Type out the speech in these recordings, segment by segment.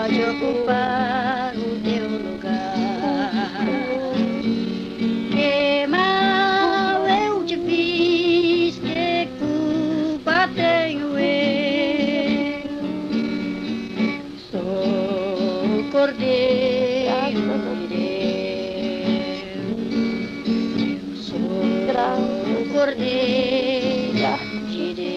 pode ocupar o teu lugar. Que mal eu te fiz, que culpa tenho eu? Sou o Cordeiro de Deus. Eu sou o Cordeiro de Deus.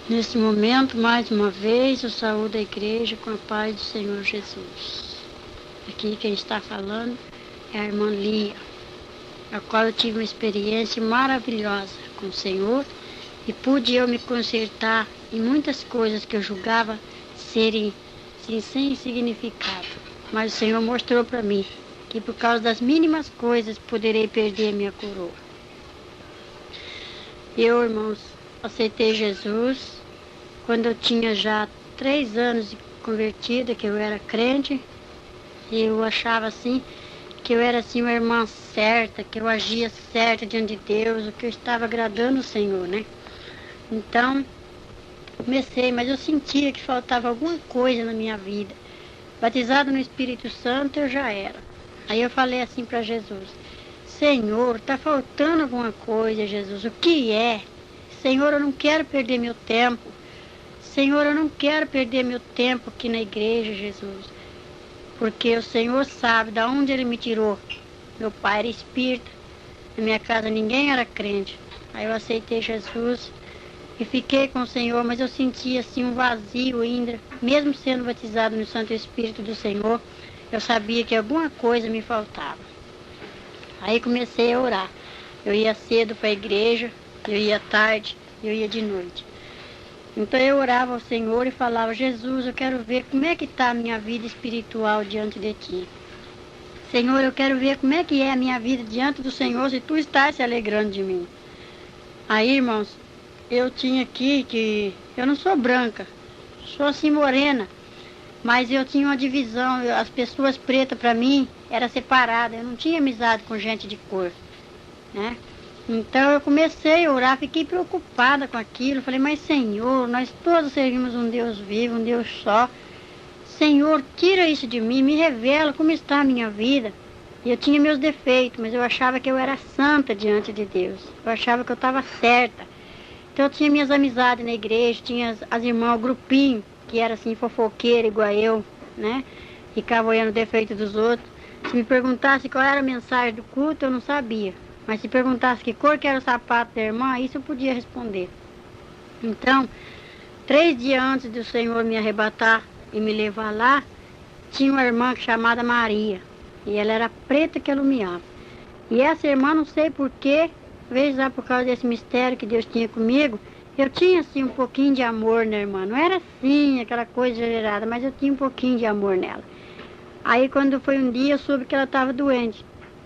Nesse momento, mais uma vez, eu saúdo a igreja com a paz do Senhor Jesus. Aqui quem está falando é a irmã Lia, a qual eu tive uma experiência maravilhosa com o Senhor e pude eu me consertar em muitas coisas que eu julgava serem assim, sem significado. Mas o Senhor mostrou para mim que por causa das mínimas coisas poderei perder a minha coroa. Eu, irmãos, aceitei Jesus quando eu tinha já 3 anos de convertida, que eu era crente. E eu achava assim, que eu era assim uma irmã certa, que eu agia certa diante de Deus, o que eu estava agradando o Senhor, né? Então, comecei, mas eu sentia que faltava alguma coisa na minha vida. Batizado no Espírito Santo, eu já era. Aí eu falei assim para Jesus: Senhor, está faltando alguma coisa, Jesus, o que é? Senhor, eu não quero perder meu tempo. Senhor, eu não quero perder meu tempo aqui na igreja, Jesus. Porque o Senhor sabe de onde Ele me tirou. Meu pai era espírita, na minha casa ninguém era crente. Aí eu aceitei Jesus e fiquei com o Senhor, mas eu sentia assim um vazio ainda. Mesmo sendo batizado no Santo Espírito do Senhor, eu sabia que alguma coisa me faltava. Aí comecei a orar. Eu ia cedo para a igreja, eu ia tarde, eu ia de noite. Então eu orava ao Senhor e falava: Jesus, eu quero ver como é que está a minha vida espiritual diante de Ti. Senhor, eu quero ver como é que é a minha vida diante do Senhor, se Tu estás se alegrando de mim. Aí, irmãos, eu tinha aqui que eu não sou branca, sou assim morena, mas eu tinha uma divisão, as pessoas pretas para mim era separada, eu não tinha amizade com gente de cor, né? Então eu comecei a orar, fiquei preocupada com aquilo. Falei: mas Senhor, nós todos servimos um Deus vivo, um Deus só. Senhor, tira isso de mim, me revela como está a minha vida. E eu tinha meus defeitos, mas eu achava que eu era santa diante de Deus. Eu achava que eu estava certa. Então eu tinha minhas amizades na igreja, tinha as irmãs, o grupinho, que era assim fofoqueira igual eu, né? Ficava olhando o defeito dos outros. Se me perguntasse qual era a mensagem do culto, eu não sabia. Mas se perguntasse que cor que era o sapato da irmã, isso eu podia responder. Então, 3 dias antes do Senhor me arrebatar e me levar lá, tinha uma irmã chamada Maria. E ela era preta que alumiava. E essa irmã, não sei porquê, veja lá por causa desse mistério que Deus tinha comigo, eu tinha assim um pouquinho de amor na irmã. Não era assim, aquela coisa exagerada, mas eu tinha um pouquinho de amor nela. Aí quando foi um dia, eu soube que ela estava doente.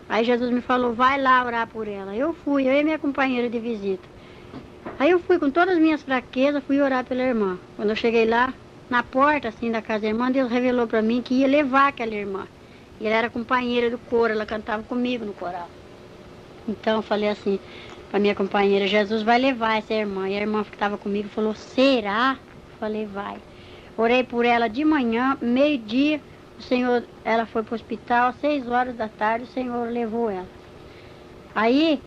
Aí Jesus me falou: vai lá orar por ela. Eu fui, eu e minha companheira de visita. Aí eu fui com todas as minhas fraquezas, fui orar pela irmã. Quando eu cheguei lá, na porta assim da casa da irmã, Deus revelou para mim que ia levar aquela irmã. E ela era companheira do coro, ela cantava comigo no coral. Então eu falei assim para minha companheira: Jesus vai levar essa irmã. E a irmã que estava comigo falou: será? Eu falei: vai. Orei por ela de manhã, meio-dia. O Senhor, ela foi para o hospital, às 6 horas da tarde, o Senhor levou ela. Aí,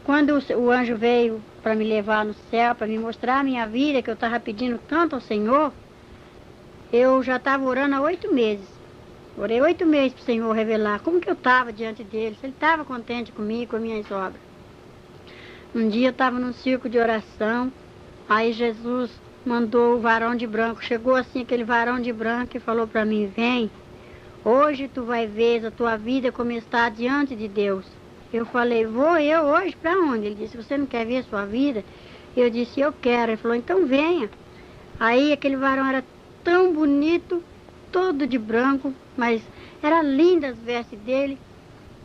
quando o anjo veio para me levar no céu, para me mostrar a minha vida, que eu estava pedindo tanto ao Senhor, eu já estava orando há 8 meses. Orei 8 meses para o Senhor revelar como que eu estava diante dele, se ele estava contente comigo, com as minhas obras. Um dia eu estava num círculo de oração, aí Jesus mandou o varão de branco, chegou assim aquele varão de branco e falou para mim: vem. Hoje tu vai ver a tua vida como está diante de Deus. Eu falei: vou eu hoje para onde? Ele disse: você não quer ver a sua vida? Eu disse: eu quero. Ele falou: então venha. Aí aquele varão era tão bonito, todo de branco, mas era linda as vestes dele.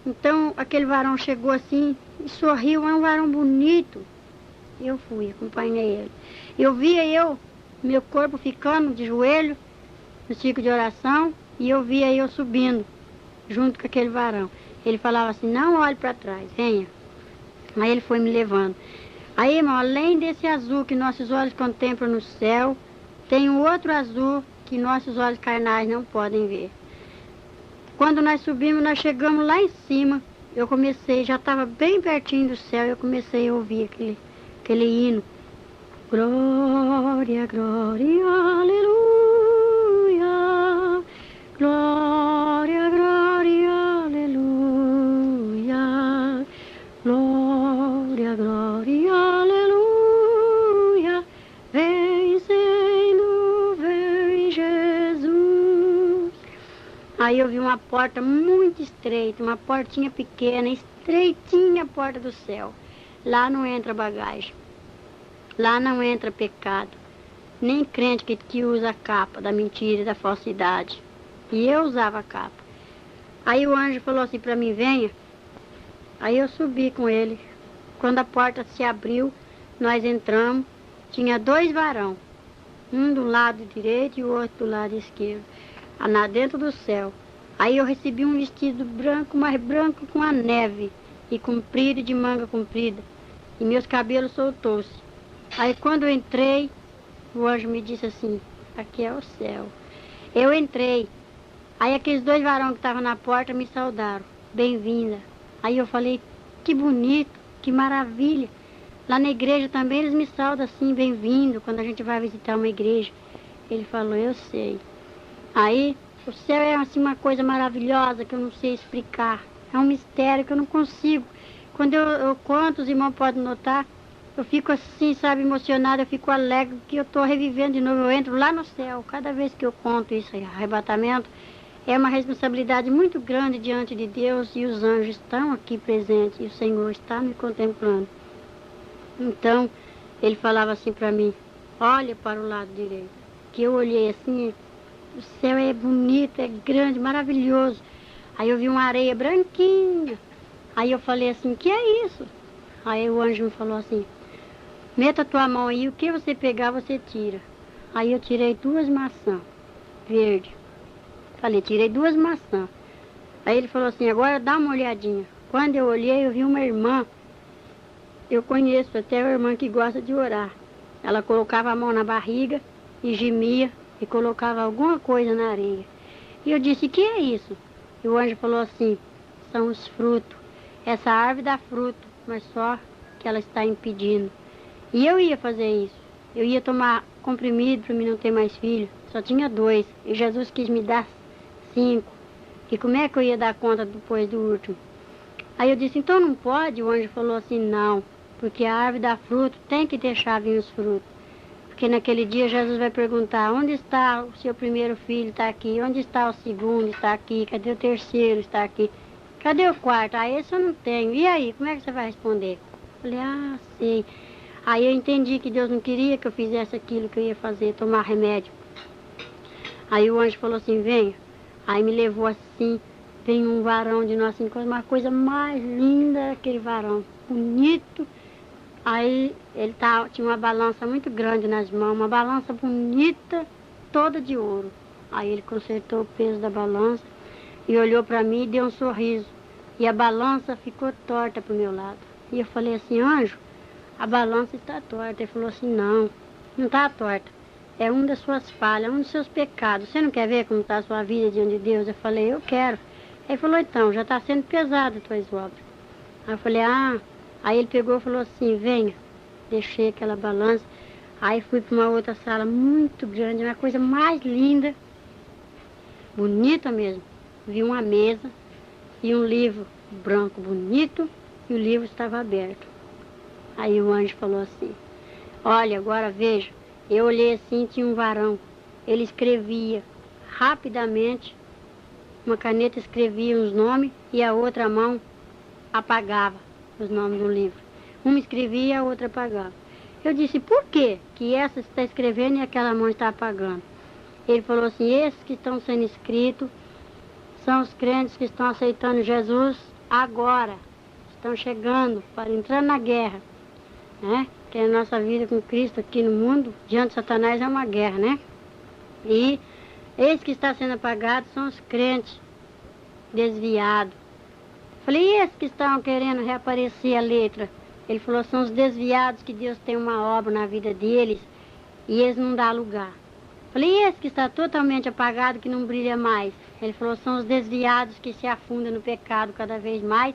Então aquele varão chegou assim e sorriu, é um varão bonito. Eu fui, acompanhei ele. Eu via meu corpo ficando de joelho no ciclo de oração, e eu via eu subindo junto com aquele varão. Ele falava assim: não olhe para trás, venha. Aí ele foi me levando. Aí, irmão, além desse azul que nossos olhos contemplam no céu, tem um outro azul que nossos olhos carnais não podem ver. Quando nós subimos, nós chegamos lá em cima, eu comecei, já estava bem pertinho do céu, eu comecei a ouvir aquele hino. Glória, glória, aleluia. Glória, glória, aleluia. Glória, glória, aleluia. Vencendo, vem Jesus. Aí eu vi uma porta muito estreita, uma portinha pequena, estreitinha a porta do céu. Lá não entra bagagem. Lá não entra pecado, nem crente que usa a capa da mentira e da falsidade. E eu usava a capa. Aí o anjo falou assim para mim, venha. Aí eu subi com ele. Quando a porta se abriu, nós entramos. Tinha 2 varão, um do lado direito e o outro do lado esquerdo, lá dentro do céu. Aí eu recebi um vestido branco, mais branco com a neve, e comprido, de manga comprida. E meus cabelos soltou-se. Aí quando eu entrei, o anjo me disse assim, aqui é o céu. Eu entrei. Aí aqueles 2 varões que estavam na porta me saudaram, bem-vinda. Aí eu falei, que bonito, que maravilha. Lá na igreja também eles me saudam assim, bem-vindo, quando a gente vai visitar uma igreja. Ele falou, eu sei. Aí o céu é assim uma coisa maravilhosa que eu não sei explicar. É um mistério que eu não consigo. Quando eu conto, os irmãos podem notar, eu fico assim, sabe, emocionada, eu fico alegre, que eu estou revivendo de novo, eu entro lá no céu. Cada vez que eu conto isso aí, arrebatamento, é uma responsabilidade muito grande diante de Deus, e os anjos estão aqui presentes, e o Senhor está me contemplando. Então, ele falava assim para mim, olha para o lado direito. Que eu olhei assim, o céu é bonito, é grande, maravilhoso. Aí eu vi uma areia branquinha. Aí eu falei assim, que é isso? Aí o anjo me falou assim, meta a tua mão aí, o que você pegar, você tira. Aí eu tirei 2 maçãs verdes. Falei, tirei 2 maçãs. Aí ele falou assim, agora dá uma olhadinha. Quando eu olhei, eu vi uma irmã. Eu conheço até uma irmã que gosta de orar. Ela colocava a mão na barriga e gemia e colocava alguma coisa na areia. E eu disse, que é isso? E o anjo falou assim, são os frutos. Essa árvore dá fruto, mas só que ela está impedindo. E eu ia fazer isso. Eu ia tomar comprimido para mim não ter mais filho. Só tinha 2. E Jesus quis me dar 5. E como é que eu ia dar conta depois do último? Aí eu disse, então não pode? O anjo falou assim, não. Porque a árvore dá fruto, tem que deixar vir os frutos. Porque naquele dia Jesus vai perguntar, onde está o seu primeiro filho? Está aqui. Onde está o segundo? Está aqui. Cadê o terceiro? Está aqui. Cadê o quarto? Ah, esse eu não tenho. E aí, como é que você vai responder? Eu falei, ah, sei. Aí eu entendi que Deus não queria que eu fizesse aquilo que eu ia fazer, tomar remédio. Aí o anjo falou assim, venha. Aí me levou assim, vem um varão de Nossa Senhora, uma coisa mais linda, aquele varão, bonito. Aí ele tinha uma balança muito grande nas mãos, uma balança bonita, toda de ouro. Aí ele consertou o peso da balança e olhou para mim e deu um sorriso. E a balança ficou torta para o meu lado. E eu falei assim, anjo, a balança está torta. Ele falou assim, não está torta. É uma das suas falhas, um dos seus pecados. Você não quer ver como está a sua vida diante de Deus? Eu falei, eu quero. Ele falou, então, já está sendo pesado as tuas obras. Aí eu falei, ah. Aí ele pegou e falou assim, venha. Deixei aquela balança. Aí fui para uma outra sala muito grande, uma coisa mais linda, bonita mesmo. Vi uma mesa e um livro branco bonito, e o livro estava aberto. Aí o anjo falou assim, olha, agora veja, eu olhei assim, tinha um varão, ele escrevia rapidamente, uma caneta escrevia os nomes e a outra mão apagava os nomes do livro. Uma escrevia e a outra apagava. Eu disse, por quê que essa está escrevendo e aquela mão está apagando? Ele falou assim, esses que estão sendo escritos são os crentes que estão aceitando Jesus agora, estão chegando para entrar na guerra, né? Que a nossa vida com Cristo aqui no mundo, diante de Satanás, é uma guerra, né? E esse que está sendo apagado são os crentes desviados. Falei, e esses que estão querendo reaparecer a letra? Ele falou, são os desviados que Deus tem uma obra na vida deles e eles não dão lugar. Falei, e esse que está totalmente apagado, que não brilha mais? Ele falou, são os desviados que se afundam no pecado cada vez mais.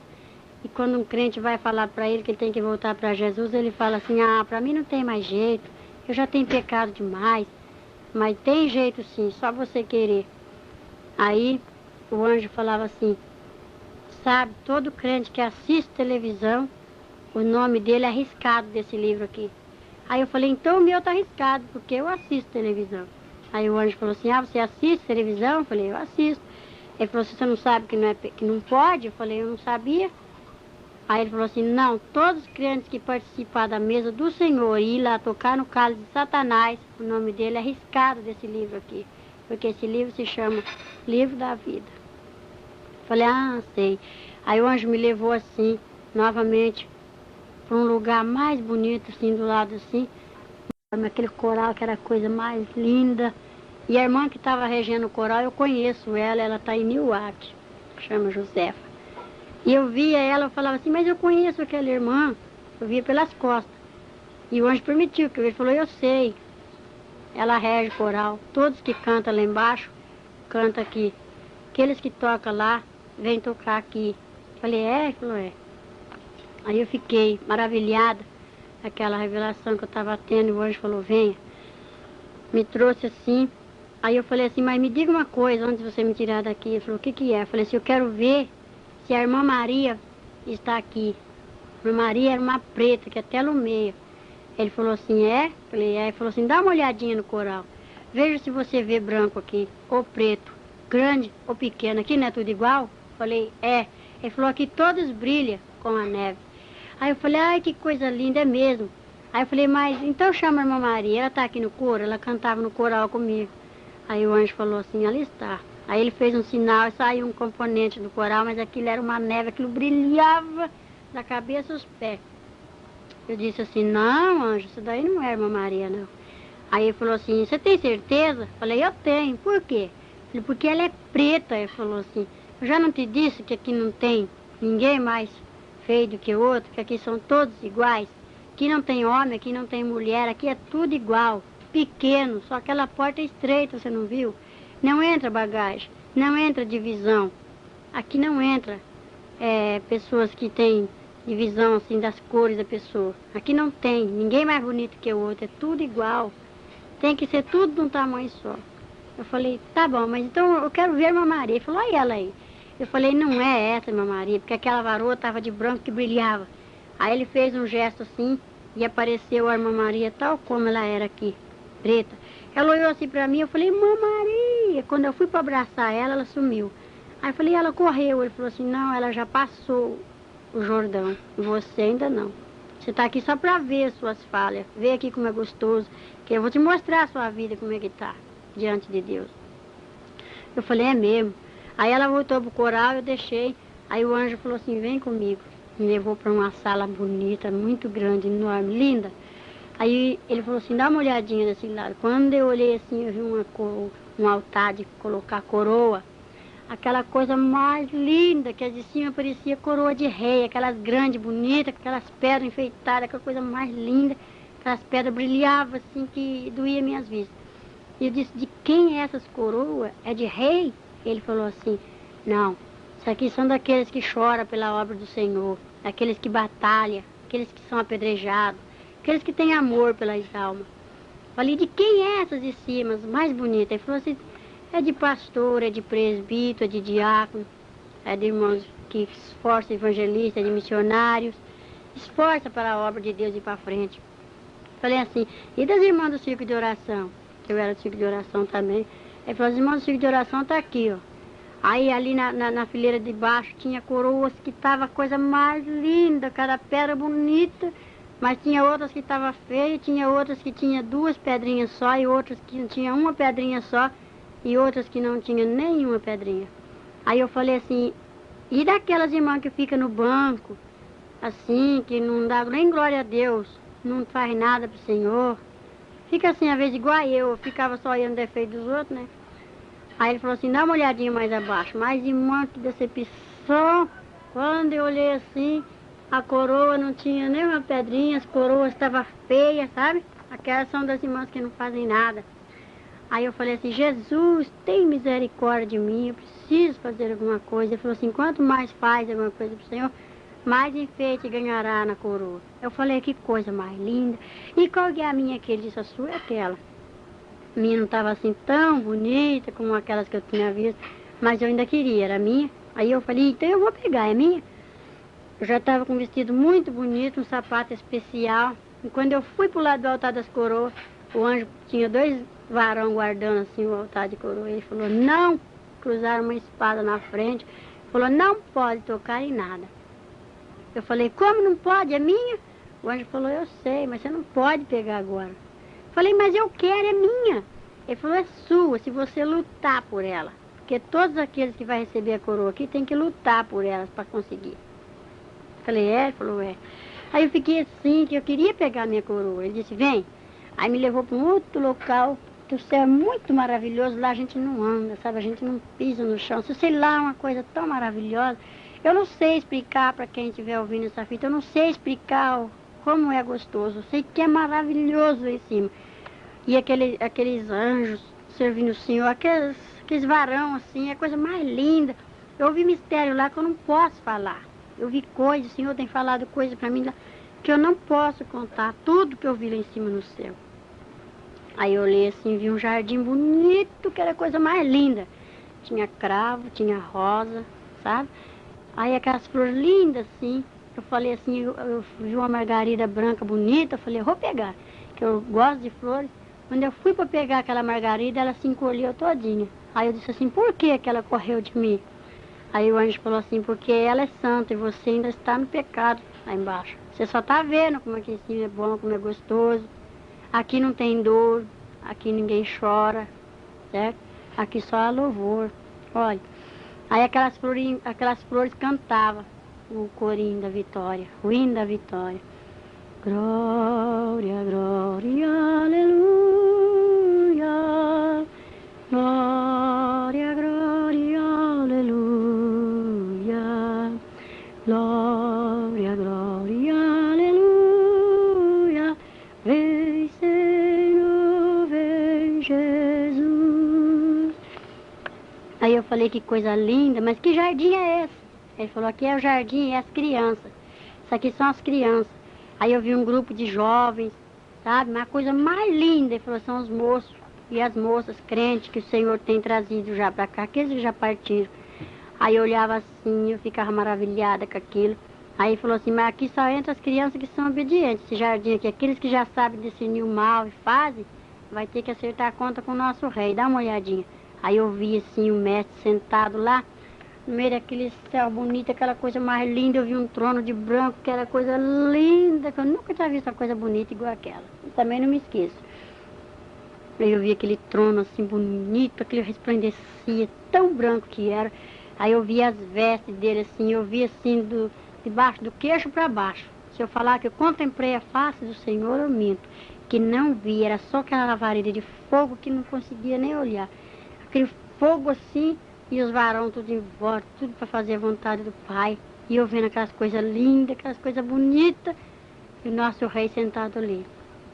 E quando um crente vai falar para ele que ele tem que voltar para Jesus, ele fala assim, ah, para mim não tem mais jeito, eu já tenho pecado demais. Mas tem jeito sim, só você querer. Aí o anjo falava assim, sabe, todo crente que assiste televisão, o nome dele é arriscado desse livro aqui. Aí eu falei, então o meu tá arriscado, porque eu assisto televisão. Aí o anjo falou assim, ah, você assiste televisão? Eu falei, eu assisto. Ele falou assim, você não sabe que que não pode? Eu falei, eu não sabia. Aí ele falou assim, não, todos os crentes que participar da mesa do Senhor e ir lá tocar no cálice de Satanás, o nome dele é arriscado desse livro aqui. Porque esse livro se chama Livro da Vida. Falei, ah, sei. Aí o anjo me levou assim, novamente, para um lugar mais bonito, assim, do lado assim. Aquele coral que era a coisa mais linda. E a irmã que estava regendo o coral, eu conheço ela está em Newark, chama Josefa. E eu via ela, eu falava assim, mas eu conheço aquela irmã. Eu via pelas costas. E o anjo permitiu, que ele falou, eu sei. Ela rege o coral. Todos que cantam lá embaixo, cantam aqui. Aqueles que tocam lá, vêm tocar aqui. Falei, é? Ele falou, é. Aí eu fiquei maravilhada, aquela revelação que eu estava tendo, e o anjo falou, venha. Me trouxe assim. Aí eu falei assim, mas me diga uma coisa, antes de você me tirar daqui. Ele falou, o que que é? Eu falei assim, eu quero ver se a irmã Maria está aqui. A irmã Maria era uma preta, que até lumeia. Ele falou assim, é? Eu falei, é. Ele falou assim, dá uma olhadinha no coral. Veja se você vê branco aqui, ou preto, grande ou pequeno. Aqui não é tudo igual? Eu falei, é. Ele falou, aqui todos brilham com a neve. Aí eu falei, ai, que coisa linda, é mesmo. Aí eu falei, mas então chama a irmã Maria, ela está aqui no coro, ela cantava no coral comigo. Aí o anjo falou assim, ela está. Aí ele fez um sinal e saiu um componente do coral, mas aquilo era uma neve, aquilo brilhava da cabeça aos pés. Eu disse assim, não, anjo, isso daí não é irmã Maria, não. Aí ele falou assim, você tem certeza? Falei, eu tenho. Por quê? Falei, porque ela é preta. Ele falou assim, eu já não te disse que aqui não tem ninguém mais feio do que o outro, que aqui são todos iguais. Aqui não tem homem, aqui não tem mulher, aqui é tudo igual, pequeno, só aquela porta é estreita, você não viu? Não entra bagagem, não entra divisão. Aqui não entra pessoas que têm divisão assim das cores da pessoa. Aqui não tem, ninguém mais bonito que o outro, é tudo igual. Tem que ser tudo de um tamanho só. Eu falei, tá bom, mas então eu quero ver a irmã Maria. Ele falou, olha ela aí. Eu falei, não é essa, irmã Maria, porque aquela varoa estava de branco que brilhava. Aí ele fez um gesto assim e apareceu a irmã Maria tal como ela era aqui, preta. Ela olhou assim pra mim, eu falei, irmã Maria. Quando eu fui para abraçar ela, ela sumiu. Aí eu falei, ela correu. Ele falou assim, não, ela já passou o Jordão, você ainda não. Você está aqui só para ver as suas falhas, ver aqui como é gostoso, que eu vou te mostrar a sua vida como é que está diante de Deus. Eu falei, é mesmo. Aí ela voltou pro coral, eu deixei. Aí o anjo falou assim, vem comigo. Me levou para uma sala bonita, muito grande, enorme, linda. Aí ele falou assim, dá uma olhadinha desse lado. Quando eu olhei assim, eu vi um altar de colocar coroa. Aquela coisa mais linda, que de cima parecia coroa de rei, aquelas grandes, bonitas, aquelas pedras enfeitadas, aquela coisa mais linda. Aquelas pedras brilhavam assim que doía minhas vistas. E eu disse, de quem é essas coroas? É de rei? Ele falou assim, não, isso aqui são daqueles que choram pela obra do Senhor, aqueles que batalham, aqueles que são apedrejados, aqueles que têm amor pelas almas. Falei, de quem é essas de cima, as mais bonitas? Ele falou assim, é de pastor, é de presbítero, é de diácono, é de irmãos que esforçam evangelistas, é de missionários, esforça para a obra de Deus ir para frente. Falei assim, e das irmãs do círculo de oração? Eu era do círculo de oração também. Ele falou, as irmãs do círculo de oração estão aqui, ó. Aí ali na fileira de baixo tinha coroas que estavam a coisa mais linda, cada pedra bonita, mas tinha outras que estavam feias, tinha outras que tinha duas pedrinhas só, e outras que tinha uma pedrinha só, e outras que não tinha nenhuma pedrinha. Aí eu falei assim, e daquelas irmãs que ficam no banco, assim, que não dá nem glória a Deus, não faz nada pro Senhor, fica assim, às vezes igual eu ficava só olhando o defeito dos outros, né? Aí ele falou assim, dá uma olhadinha mais abaixo. Mas, irmã, que decepção. Quando eu olhei assim, a coroa não tinha nenhuma pedrinha, as coroas estavam feias, sabe? Aquelas são das irmãs que não fazem nada. Aí eu falei assim, Jesus, tem misericórdia de mim, eu preciso fazer alguma coisa. Ele falou assim, quanto mais faz alguma coisa pro Senhor, mais enfeite ganhará na coroa. Eu falei, que coisa mais linda. E qual que é a minha? Que ele disse, a sua é aquela. A minha não estava assim tão bonita como aquelas que eu tinha visto, mas eu ainda queria, era minha. Aí eu falei, então eu vou pegar, é minha. Eu já estava com um vestido muito bonito, um sapato especial. E quando eu fui pro lado do altar das coroas, o anjo tinha 2 varão guardando assim o altar de coroa. Ele falou, não, cruzaram uma espada na frente. Falou, não pode tocar em nada. Eu falei, como não pode? É minha? O anjo falou, eu sei, mas você não pode pegar agora. Falei, mas eu quero, é minha. Ele falou, é sua, se você lutar por ela. Porque todos aqueles que vão receber a coroa aqui têm que lutar por elas para conseguir. Falei, é? Ele falou, é. Aí eu fiquei assim, que eu queria pegar a minha coroa. Ele disse, vem. Aí me levou para um outro local, que o céu é muito maravilhoso. Lá a gente não anda, sabe? A gente não pisa no chão. Se sei lá, uma coisa tão maravilhosa. Eu não sei explicar para quem estiver ouvindo essa fita. Eu não sei explicar como é gostoso. Eu sei que é maravilhoso lá em cima. E aqueles anjos servindo o Senhor, aqueles varão assim, é a coisa mais linda. Eu ouvi mistério lá que eu não posso falar. Eu vi coisas, o Senhor tem falado coisas para mim lá, que eu não posso contar tudo que eu vi lá em cima no céu. Aí eu olhei assim, vi um jardim bonito, que era a coisa mais linda. Tinha cravo, tinha rosa, sabe? Aí aquelas flores lindas assim. Eu falei assim, eu vi uma margarida branca bonita, eu falei, eu vou pegar, que eu gosto de flores. Quando eu fui para pegar aquela margarida, ela se encolheu todinha. Aí eu disse assim, por que ela correu de mim? Aí o anjo falou assim, porque ela é santa e você ainda está no pecado lá embaixo. Você só está vendo como aqui em cima é bom, como é gostoso. Aqui não tem dor, aqui ninguém chora, certo? Aqui só há louvor. Olha, aí aquelas flores cantavam o corinho da vitória, o hino da vitória. Glória, glória, aleluia. Glória, glória, aleluia. Glória, glória, aleluia. Vem, Senhor, vem, Jesus. Aí eu falei, que coisa linda, mas que jardim é esse? Ele falou, aqui é o jardim, é as crianças. Isso aqui são as crianças. Aí eu vi um grupo de jovens, sabe? Uma coisa mais linda. Ele falou, são os moços e as moças crentes que o Senhor tem trazido já para cá, aqueles que já partiram. Aí eu olhava assim, eu ficava maravilhada com aquilo. Aí ele falou assim, mas aqui só entra as crianças que são obedientes. Esse jardim aqui, aqueles que já sabem discernir o mal e fazem, vai ter que acertar a conta com o nosso rei. Dá uma olhadinha. Aí eu vi assim o mestre sentado lá, no meio daquele céu bonito, aquela coisa mais linda. Eu vi um trono de branco, que era coisa linda, que eu nunca tinha visto uma coisa bonita igual aquela. Eu também não me esqueço. Aí eu vi aquele trono assim bonito, aquele resplandecia, tão branco que era. Aí eu vi as vestes dele assim, eu vi assim debaixo do queixo para baixo. Se eu falar que eu contemplei a face do Senhor, eu minto. Que não vi, era só aquela lavareda de fogo que não conseguia nem olhar. Aquele fogo assim, e os varões tudo em volta, tudo para fazer a vontade do Pai. E eu vendo aquelas coisas lindas, aquelas coisas bonitas, e o nosso rei sentado ali.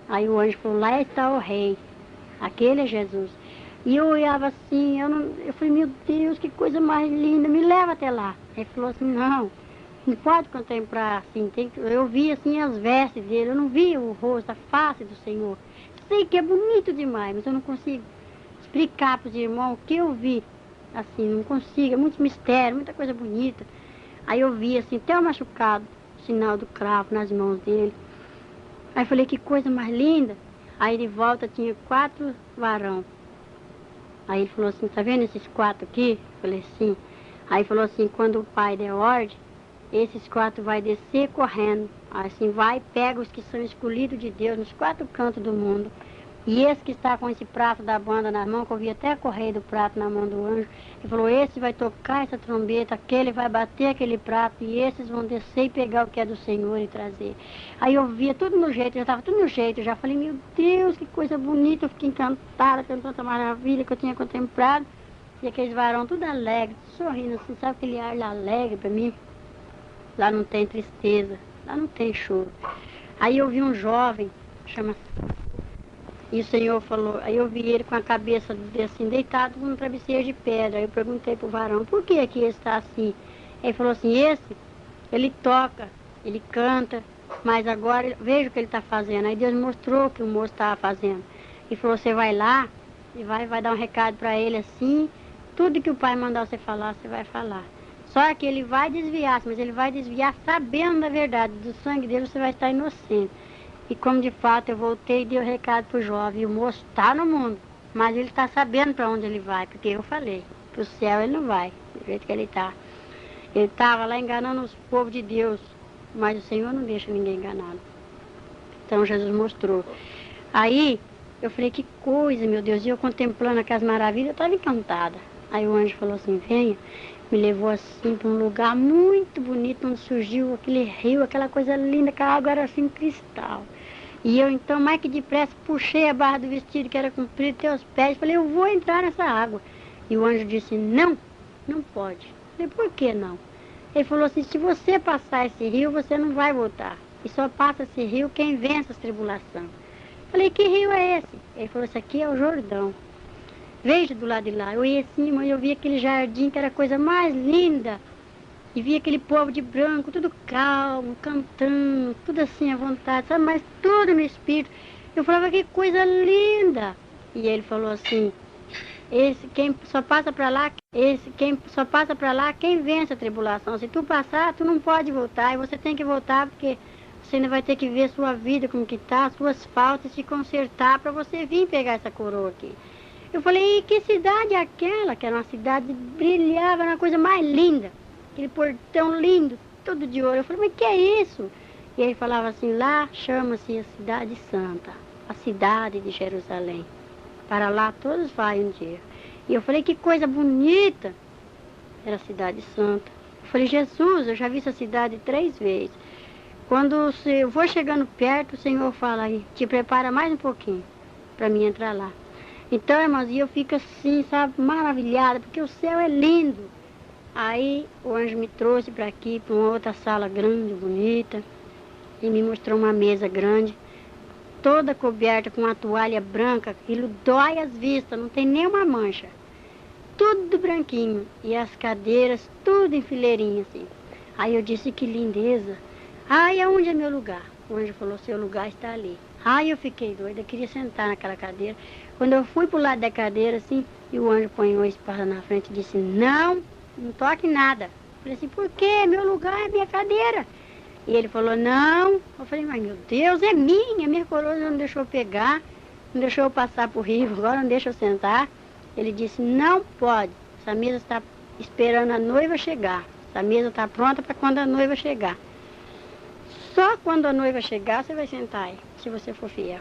Aí o anjo falou, lá está o rei, aquele é Jesus. E eu olhava assim, eu falei, meu Deus, que coisa mais linda, me leva até lá. Ele falou assim, não pode contemplar assim, eu vi assim as vestes dele, eu não vi o rosto, a face do Senhor. Sei que é bonito demais, mas eu não consigo explicar para os irmãos o que eu vi. Assim, não consigo, é muito mistério, muita coisa bonita. Aí eu vi assim, até o machucado, o sinal do cravo nas mãos dele. Aí eu falei, que coisa mais linda. Aí de volta tinha 4 varão. Aí ele falou assim, tá vendo esses 4 aqui? Eu falei, sim. Aí falou assim, quando o pai der ordem, esses 4 vai descer correndo. Assim, vai, pega os que são escolhidos de Deus nos 4 cantos do mundo. E esse que está com esse prato da banda na mão, que eu vi até a correia do prato na mão do anjo, ele falou, esse vai tocar essa trombeta, aquele vai bater aquele prato, e esses vão descer e pegar o que é do Senhor e trazer. Aí eu via tudo no jeito, já estava tudo no jeito, eu já falei, meu Deus, que coisa bonita, eu fiquei encantada com tanta maravilha que eu tinha contemplado. E aqueles varão tudo alegre, sorrindo assim, sabe aquele ar lá alegre para mim? Lá não tem tristeza, lá não tem choro. Aí eu vi um jovem, chama E o Senhor falou, aí eu vi ele com a cabeça assim, deitado num travesseiro de pedra. Aí eu perguntei pro varão, por que que ele está assim? Ele falou assim, ele toca, ele canta, mas agora veja o que ele está fazendo. Aí Deus mostrou o que o moço estava fazendo. E falou, você vai lá e vai dar um recado para ele assim, tudo que o pai mandar você falar, você vai falar. Só que ele vai desviar, mas ele vai desviar sabendo da verdade, do sangue dele você vai estar inocente. E como de fato eu voltei e dei o recado pro jovem, e o moço está no mundo, mas ele está sabendo para onde ele vai, porque eu falei, pro céu ele não vai, do jeito que ele está. Ele estava lá enganando os povos de Deus, mas o Senhor não deixa ninguém enganado. Então Jesus mostrou. Aí eu falei, que coisa, meu Deus, e eu contemplando aquelas maravilhas, eu estava encantada. Aí o anjo falou assim, venha, me levou assim para um lugar muito bonito, onde surgiu aquele rio, aquela coisa linda, que a água era assim cristal. E eu então, mais que depressa, puxei a barra do vestido, que era comprido até os pés, falei, eu vou entrar nessa água. E o anjo disse, não, não pode. Eu falei, por que não? Ele falou assim, se você passar esse rio, você não vai voltar. E só passa esse rio quem vence as tribulações. Falei, que rio é esse? Ele falou, esse aqui é o Jordão. Veja do lado de lá. Eu ia assim, mas eu vi aquele jardim que era a coisa mais linda. E vi aquele povo de branco, tudo calmo, cantando, tudo assim à vontade, sabe? Mas tudo no espírito. Eu falava, que coisa linda. E ele falou assim, quem só passa para lá, quem vence a tribulação. Se tu passar, tu não pode voltar. E você tem que voltar porque você ainda vai ter que ver sua vida como que tá, suas faltas, se consertar para você vir pegar essa coroa aqui. Eu falei, e que cidade é aquela? Que era uma cidade que brilhava, era uma coisa mais linda. Aquele portão lindo, todo de ouro. Eu falei, mas que é isso? E ele falava assim, lá chama-se a Cidade Santa, a cidade de Jerusalém. Para lá todos vai um dia. E eu falei, que coisa bonita. Era a Cidade Santa. Eu falei, Jesus, eu já vi essa cidade 3 vezes. Quando eu vou chegando perto, o Senhor fala aí, te prepara mais um pouquinho para mim entrar lá. Então, irmãos, e eu fico assim, sabe, maravilhada, porque o céu é lindo. Aí o anjo me trouxe para aqui, para uma outra sala grande, bonita, e me mostrou uma mesa grande, toda coberta com uma toalha branca, aquilo dói as vistas, não tem nenhuma mancha. Tudo branquinho, e as cadeiras, tudo em fileirinha, assim. Aí eu disse, que lindeza. Ai, aonde é meu lugar? O anjo falou, seu lugar está ali. Ai, eu fiquei doida, eu queria sentar naquela cadeira. Quando eu fui pro lado da cadeira, assim, e o anjo põe uma espada na frente e disse, não toque nada. Eu falei assim, por quê? Meu lugar é minha cadeira. E ele falou, não. Eu falei, mas meu Deus, é minha coroa não deixou eu pegar, não deixou eu passar por rio, agora não deixa eu sentar. Ele disse, não pode, essa mesa está esperando a noiva chegar. Essa mesa está pronta para quando a noiva chegar. Só quando a noiva chegar, você vai sentar aí, se você for fiel.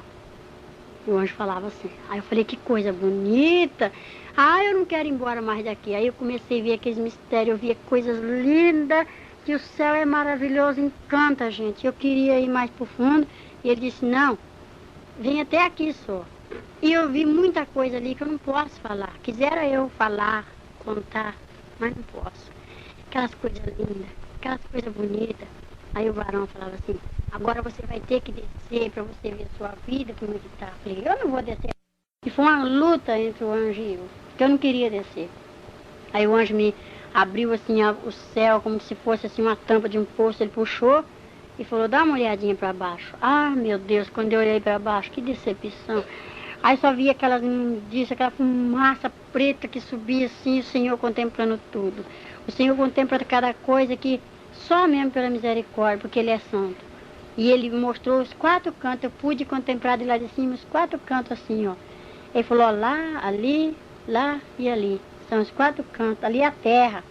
E o anjo falava assim. Aí eu falei, que coisa bonita. Ah, eu não quero ir embora mais daqui. Aí eu comecei a ver aqueles mistérios, eu via coisas lindas, que o céu é maravilhoso, encanta a gente. Eu queria ir mais pro fundo, e ele disse, não, vem até aqui só. E eu vi muita coisa ali que eu não posso falar. Quisera eu falar, contar, mas não posso. Aquelas coisas lindas, aquelas coisas bonitas. Aí o varão falava assim, agora você vai ter que descer para você ver a sua vida, como é que tá. Eu falei, eu não vou descer. E foi uma luta entre o anjo e eu, que eu não queria descer. Aí o anjo me abriu assim o céu, como se fosse assim uma tampa de um poço, ele puxou e falou, dá uma olhadinha para baixo. Ah, meu Deus, quando eu olhei para baixo, que decepção. Aí só via aquelas imundícias, aquela fumaça preta que subia assim, o Senhor contemplando tudo. O Senhor contempla cada coisa que só mesmo pela misericórdia, porque Ele é santo. E Ele mostrou os 4 cantos, eu pude contemplar de lá de cima os 4 cantos assim, ó. Ele falou, ó, lá, ali, lá e ali. São os 4 cantos, ali é a terra.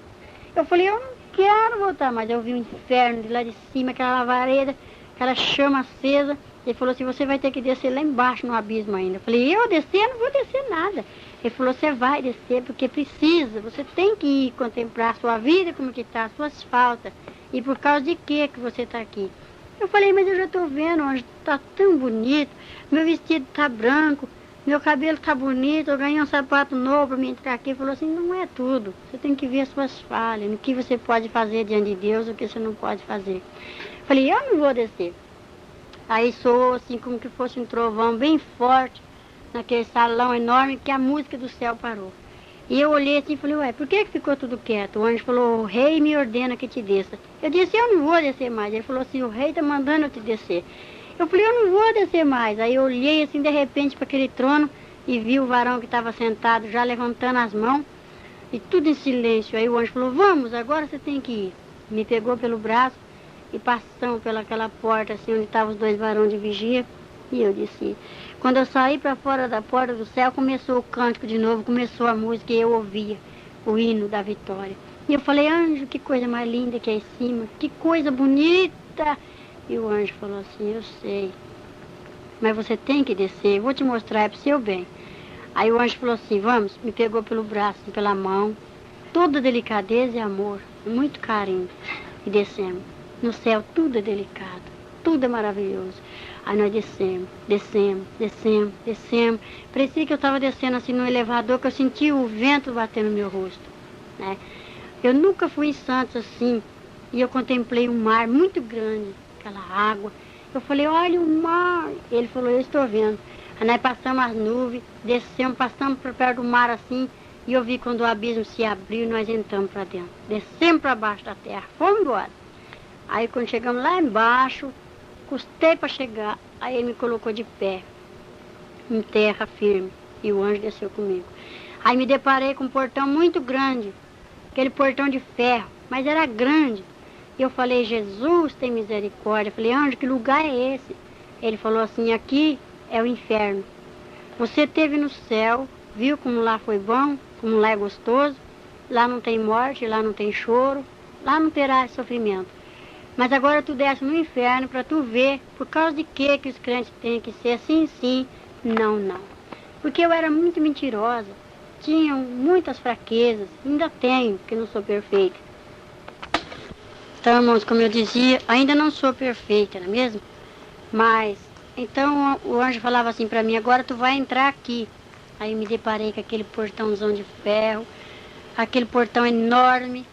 Eu falei, eu não quero voltar mais. Eu vi o inferno de lá de cima, aquela lavareda, aquela chama acesa. Ele falou assim, você vai ter que descer lá embaixo no abismo ainda. Eu falei, eu descer? Eu não vou descer nada. Ele falou, você vai descer porque precisa. Você tem que ir contemplar a sua vida, como que está, as suas faltas. E por causa de que você está aqui? Eu falei, mas eu já estou vendo, onde está tão bonito. Meu vestido está branco, meu cabelo está bonito. Eu ganhei um sapato novo para me entrar aqui. Ele falou assim, não é tudo. Você tem que ver as suas falhas, no que você pode fazer diante de Deus, o que você não pode fazer. Eu falei, eu não vou descer. Aí soou assim como que fosse um trovão bem forte. naquele salão enorme, que a música do céu parou. E eu olhei assim e falei, ué, por que ficou tudo quieto? O anjo falou, o rei me ordena que te desça. Eu disse, eu não vou descer mais. Ele falou assim, o rei está mandando eu te descer. Eu falei, eu não vou descer mais. Aí eu olhei assim de repente para aquele trono e vi o varão que estava sentado já levantando as mãos e tudo em silêncio. Aí o anjo falou, vamos, agora você tem que ir. Me pegou pelo braço e passamos pelaquela porta assim onde estavam os dois varões de vigia. E eu disse, quando eu saí para fora da porta do céu, começou o cântico de novo, começou a música e eu ouvia o hino da vitória. E eu falei, anjo, que coisa mais linda que é em cima, que coisa bonita. E o anjo falou assim, eu sei, mas você tem que descer, eu vou te mostrar, é para o seu bem. Aí o anjo falou assim, vamos, me pegou pelo braço, pela mão, toda delicadeza e amor, muito carinho. E descemos. No céu tudo é delicado, tudo é maravilhoso. Aí nós descemos. Parecia que eu estava descendo assim no elevador, que eu sentia o vento batendo no meu rosto, né? Eu nunca fui em Santos assim, e eu contemplei um mar muito grande, aquela água. Eu falei, olha o mar. Ele falou, eu estou vendo. Aí nós passamos as nuvens, descemos, passamos por perto do mar assim, e eu vi quando o abismo se abriu e nós entramos para dentro. Descemos para baixo da terra, fomos embora. Aí quando chegamos lá embaixo, custei para chegar, aí ele me colocou de pé, em terra firme, e o anjo desceu comigo. Aí me deparei com um portão muito grande, aquele portão de ferro, mas era grande. E eu falei, Jesus tem misericórdia. Eu falei, anjo, que lugar é esse? Ele falou assim, aqui é o inferno. Você esteve no céu, viu como lá foi bom, como lá é gostoso, lá não tem morte, lá não tem choro, lá não terá sofrimento. Mas agora tu desce no inferno para tu ver por causa de que os crentes têm que ser assim, sim, não, não. Porque eu era muito mentirosa, tinha muitas fraquezas, ainda tenho, porque não sou perfeita. Então, irmãos, como eu dizia, ainda não sou perfeita, não é mesmo? Mas, então o anjo falava assim para mim, agora tu vai entrar aqui. Aí eu me deparei com aquele portãozão de ferro, aquele portão enorme,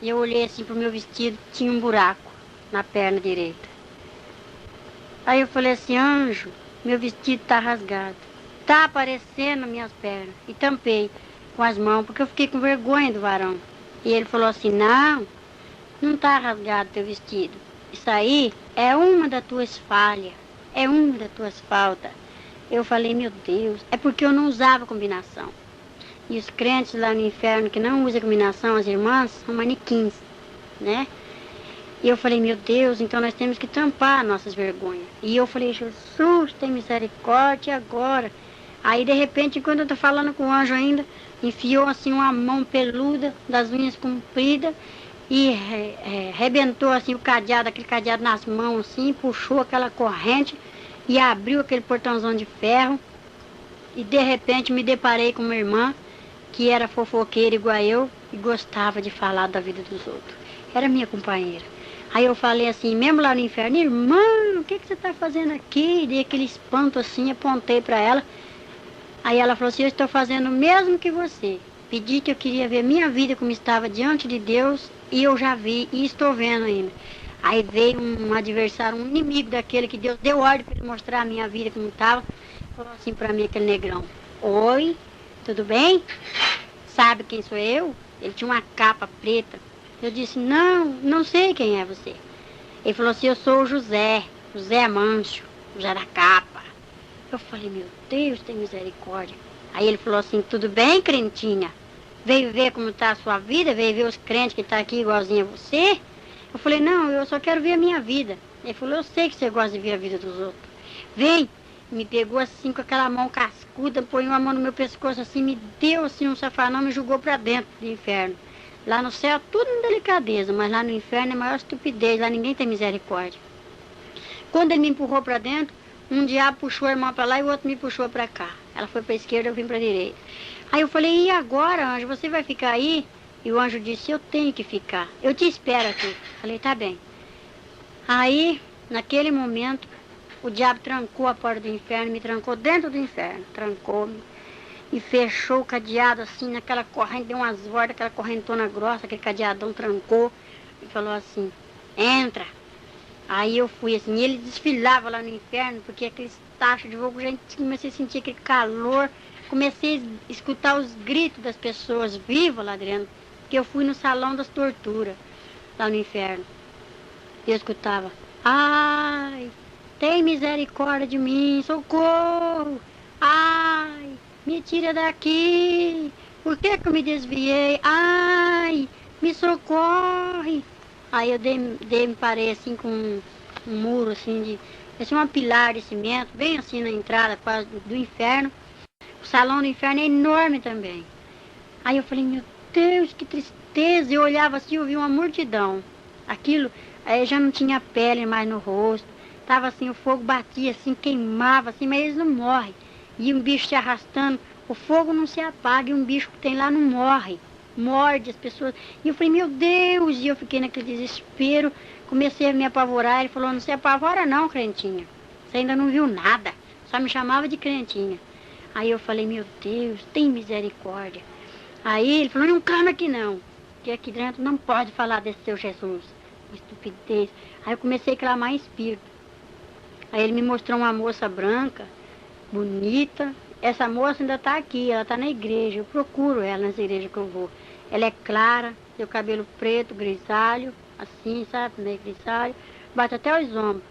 e eu olhei assim pro meu vestido, tinha um buraco na perna direita. Aí eu falei assim, anjo, meu vestido tá rasgado, tá aparecendo nas minhas pernas. E tampei com as mãos, porque eu fiquei com vergonha do varão. E ele falou assim, não tá rasgado teu vestido. Isso aí é uma das tuas falhas, é uma das tuas faltas. Eu falei, meu Deus, é porque eu não usava combinação. E os crentes lá no inferno que não usam combinação, as irmãs, são manequins, né? E eu falei, meu Deus, então nós temos que tampar nossas vergonhas. E eu falei, Jesus, tem misericórdia agora. Aí, de repente, quando eu tô falando com o anjo ainda, enfiou assim uma mão peluda, das unhas compridas, e rebentou assim o cadeado, aquele cadeado nas mãos assim, puxou aquela corrente e abriu aquele portãozão de ferro. E, de repente, me deparei com uma irmã que era fofoqueira igual eu e gostava de falar da vida dos outros. Era minha companheira. Aí eu falei assim, mesmo lá no inferno, irmã, o que você está fazendo aqui? Dei aquele espanto assim, apontei para ela. Aí ela falou assim, eu estou fazendo o mesmo que você. Pedi que eu queria ver minha vida como estava diante de Deus e eu já vi e estou vendo ainda. Aí veio um adversário, um inimigo daquele que Deus deu ordem para ele mostrar a minha vida como estava. Falou assim para mim, aquele negrão, oi, tudo bem? Sabe quem sou eu? Ele tinha uma capa preta. Eu disse, não sei quem é você. Ele falou assim, eu sou o José Mancho, José da capa. Eu falei, meu Deus, tem misericórdia. Aí ele falou assim, tudo bem, crentinha? Veio ver como está a sua vida? Veio ver os crentes que estão aqui igualzinho a você? Eu falei, não, eu só quero ver a minha vida. Ele falou, eu sei que você gosta de ver a vida dos outros. Vem. Me pegou assim com aquela mão cascuda, põe uma mão no meu pescoço assim, me deu assim um safanão, me jogou para dentro do inferno. Lá no céu tudo em delicadeza, mas lá no inferno é a maior estupidez, lá ninguém tem misericórdia. Quando ele me empurrou para dentro, um diabo puxou a irmã para lá e o outro me puxou para cá. Ela foi para a esquerda, eu vim para a direita. Aí eu falei, e agora, anjo, você vai ficar aí? E o anjo disse, eu tenho que ficar, eu te espero aqui. Falei, tá bem. Aí, naquele momento, o diabo trancou a porta do inferno, me trancou dentro do inferno, trancou-me e fechou o cadeado assim, naquela corrente, deu umas voltas, aquela correntona grossa, aquele cadeadão trancou e falou assim, entra. Aí eu fui assim, e ele desfilava lá no inferno, porque aqueles taxa de fogo, gente, comecei a sentir aquele calor, comecei a escutar os gritos das pessoas vivas lá dentro, porque eu fui no salão das torturas, lá no inferno. E eu escutava, ai, tem misericórdia de mim, socorro, ai, me tira daqui, por que que eu me desviei, ai, me socorre. Aí eu me parei assim com um muro assim de, assim uma pilar de cimento, bem assim na entrada quase do inferno. O salão do inferno é enorme também. Aí eu falei, meu Deus, que tristeza. Eu olhava assim, eu vi uma multidão. Aquilo, aí já não tinha pele mais no rosto. Tava assim, o fogo batia assim, queimava assim, mas eles não morrem. E um bicho se arrastando, o fogo não se apaga e um bicho que tem lá não morre. Morde as pessoas. E eu falei, meu Deus, e eu fiquei naquele desespero, comecei a me apavorar. Ele falou, não se apavora não, crentinha. Você ainda não viu nada. Só me chamava de crentinha. Aí eu falei, meu Deus, tem misericórdia. Aí ele falou, não clama aqui não, que aqui dentro não pode falar desse seu Jesus. Estupidez. Aí eu comecei a clamar em espírito. Aí ele me mostrou uma moça branca, bonita. Essa moça ainda está aqui, ela está na igreja. Eu procuro ela nas igrejas que eu vou. Ela é clara, tem o cabelo preto, grisalho, assim, sabe, meio grisalho. Bate até os ombros.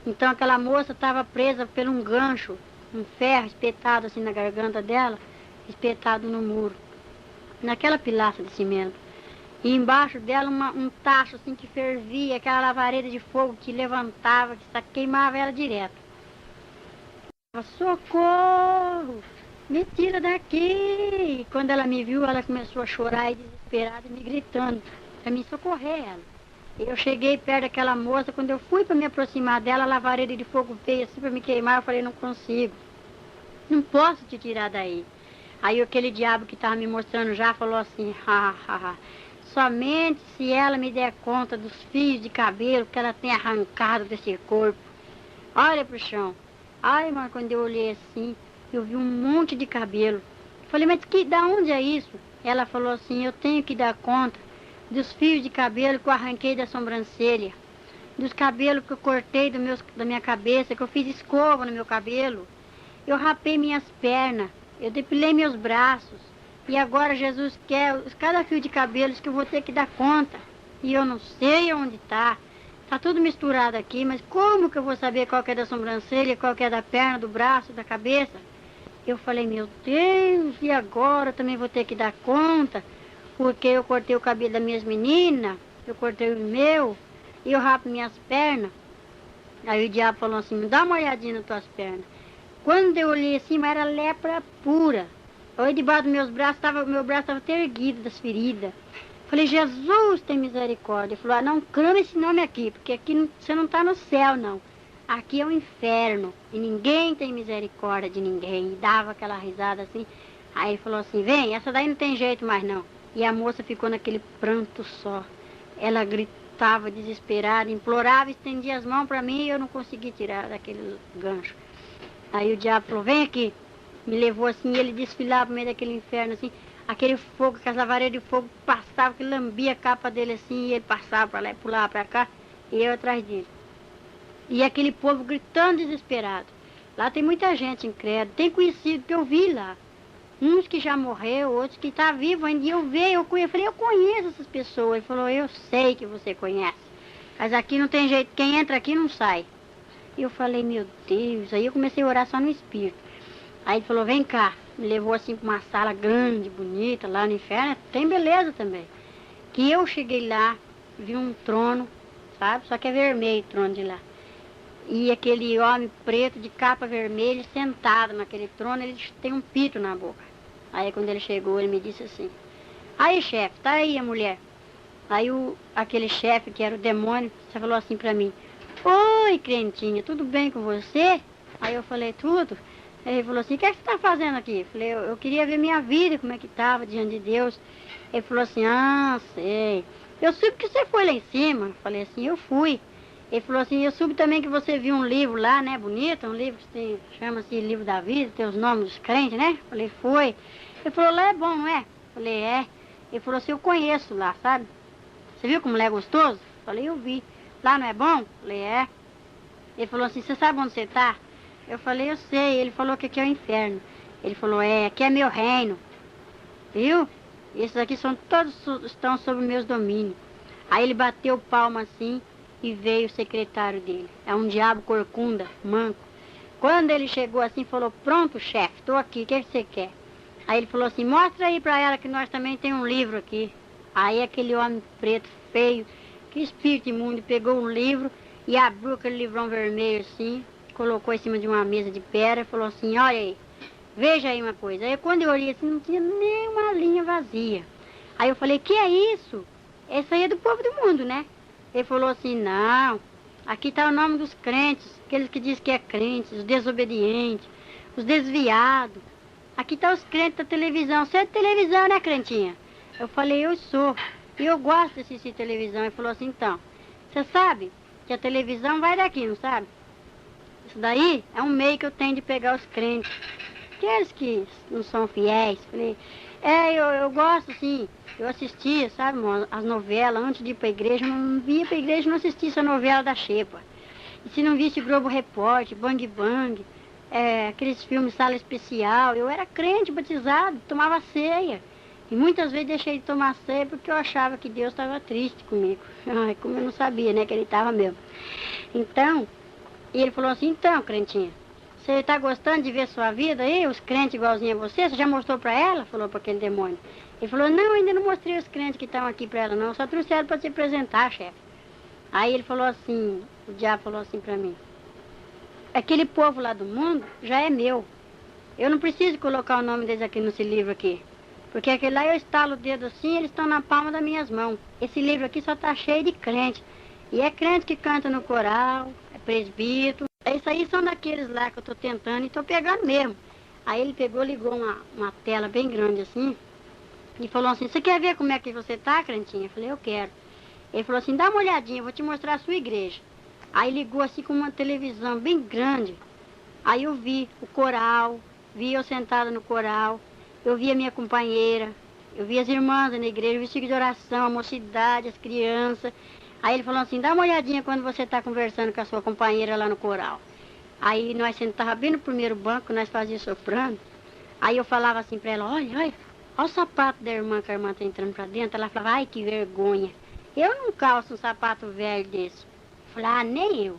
Então aquela moça estava presa por um gancho, um ferro espetado assim na garganta dela, espetado no muro, naquela pilastra de cimento. E embaixo dela um tacho assim que fervia, aquela lavareda de fogo que levantava, que queimava ela direto. Socorro! Me tira daqui! Quando ela me viu, ela começou a chorar e desesperada, me gritando para me socorrer ela. Eu cheguei perto daquela moça, quando eu fui para me aproximar dela, a lavareda de fogo veio assim para me queimar, eu falei, não consigo, não posso te tirar daí. Aí aquele diabo que estava me mostrando já falou assim, somente se ela me der conta dos fios de cabelo que ela tem arrancado desse corpo. Olha pro chão. Ai, mas quando eu olhei assim, eu vi um monte de cabelo. Falei, mas da onde é isso? Ela falou assim, eu tenho que dar conta dos fios de cabelo que eu arranquei da sobrancelha, dos cabelos que eu cortei da minha cabeça, que eu fiz escova no meu cabelo. Eu rapei minhas pernas, eu depilei meus braços. E agora Jesus quer cada fio de cabelos que eu vou ter que dar conta. E eu não sei onde está. Está tudo misturado aqui, mas como que eu vou saber qual que é da sobrancelha, qual que é da perna, do braço, da cabeça? Eu falei, meu Deus, e agora eu também vou ter que dar conta? Porque eu cortei o cabelo das minhas meninas, eu cortei o meu, e eu rapo minhas pernas. Aí o diabo falou assim, me dá uma olhadinha nas tuas pernas. Quando eu olhei assim, era lepra pura. Olhei debaixo dos meus braços, meu braço estava até erguido das feridas. Falei, Jesus tem misericórdia. Ele falou, não clama esse nome aqui, porque aqui você não está no céu, não. Aqui é o inferno, e ninguém tem misericórdia de ninguém. E dava aquela risada assim. Aí ele falou assim, vem, essa daí não tem jeito mais não. E a moça ficou naquele pranto só. Ela gritava desesperada, implorava, estendia as mãos para mim e eu não consegui tirar daquele gancho. Aí o diabo falou, vem aqui. Me levou assim, ele desfilava no meio daquele inferno assim. Aquele fogo, que as lavareiras de fogo passavam, que lambia a capa dele assim, e ele passava para lá e pulava para cá, e eu atrás dele. E aquele povo gritando desesperado. Lá tem muita gente incrédula, tem conhecido que eu vi lá. Uns que já morreu, outros que estão vivos ainda. E eu falei, eu conheço essas pessoas. Ele falou, eu sei que você conhece. Mas aqui não tem jeito, quem entra aqui não sai. E eu falei, meu Deus. Aí eu comecei a orar só no espírito. Aí ele falou, vem cá. Me levou assim para uma sala grande, bonita, lá no inferno. Tem beleza também. Que eu cheguei lá, vi um trono, sabe? Só que é vermelho o trono de lá. E aquele homem preto de capa vermelha sentado naquele trono, ele tem um pito na boca. Aí quando ele chegou, ele me disse assim, aí chefe, tá aí a mulher. Aí aquele chefe, que era o demônio, você falou assim pra mim, oi crentinha, tudo bem com você? Aí eu falei, tudo. Aí ele falou assim, o que é que você tá fazendo aqui? Eu falei, eu queria ver minha vida, como é que estava diante de Deus. Ele falou assim, sei. Eu soube que você foi lá em cima. Eu falei assim, eu fui. Ele falou assim, eu soube também que você viu um livro lá, né, bonito, um livro que chama-se Livro da Vida, tem os nomes dos crentes, né? Eu falei, foi. Ele falou, lá é bom, não é? Eu falei, é. Ele falou assim, eu conheço lá, sabe? Você viu como lá é gostoso? Eu falei, eu vi. Lá não é bom? Eu falei, é. Ele falou assim, você sabe onde você está? Eu falei, eu sei. Ele falou que aqui é o inferno. Ele falou, aqui é meu reino. Viu? Esses aqui são todos estão sob meus domínios. Aí ele bateu palma assim e veio o secretário dele. É um diabo corcunda, manco. Quando ele chegou assim, falou, pronto, chefe, estou aqui, o que você quer? Aí ele falou assim, mostra aí pra ela que nós também tem um livro aqui. Aí aquele homem preto, feio, que espírito imundo, pegou um livro e abriu aquele livrão vermelho assim, colocou em cima de uma mesa de pedra e falou assim, olha aí, veja aí uma coisa. Aí quando eu olhei assim, não tinha nem uma linha vazia. Aí eu falei, que é isso? Essa aí é do povo do mundo, né? Ele falou assim, não, aqui está o nome dos crentes, aqueles que dizem que é crentes, os desobedientes, os desviados. Aqui está os crentes da televisão. Você é de televisão, né, crentinha? Eu falei, eu sou. E eu gosto de assistir televisão. Ele falou assim, então, você sabe que a televisão vai daqui, não sabe? Isso daí é um meio que eu tenho de pegar os crentes. Aqueles que não são fiéis. Falei, eu gosto, sim. Eu assistia, sabe, as novelas, antes de ir para a igreja, eu não via para a igreja, não assistia essa novela da Xepa. E se não visse Globo Repórter, Bang Bang, aqueles filmes Sala Especial, eu era crente, batizado, tomava ceia. E muitas vezes deixei de tomar ceia porque eu achava que Deus estava triste comigo. Ai, como eu não sabia, né, que ele estava mesmo. Então, e ele falou assim, então, crentinha, você está gostando de ver sua vida aí, os crentes igualzinho a você? Você já mostrou para ela? Falou para aquele demônio. Ele falou, não, ainda não mostrei os crentes que estão aqui para ela, não. Só trouxeram para te apresentar, chefe. Aí ele falou assim, o diabo falou assim para mim, aquele povo lá do mundo já é meu. Eu não preciso colocar o nome deles aqui nesse livro aqui. Porque aquele lá eu estalo o dedo assim, eles estão na palma das minhas mãos. Esse livro aqui só está cheio de crente. E é crente que canta no coral, é presbítero. Isso aí são daqueles lá que eu estou tentando e estou pegando mesmo. Aí ele pegou, ligou uma tela bem grande assim e falou assim, você quer ver como é que você tá, crentinha? Eu falei, eu quero. Ele falou assim, dá uma olhadinha, eu vou te mostrar a sua igreja. Aí ligou assim com uma televisão bem grande. Aí eu vi o coral, vi eu sentada no coral, eu vi a minha companheira, eu vi as irmãs na igreja, eu vi o ciclo de oração, a mocidade, as crianças. Aí ele falou assim, dá uma olhadinha quando você está conversando com a sua companheira lá no coral. Aí nós sentávamos bem no primeiro banco, nós fazíamos soprando. Aí eu falava assim para ela, olha o sapato da irmã que a irmã está entrando para dentro. Ela falava, ai que vergonha, eu não calço um sapato velho desse. Eu falei, nem eu.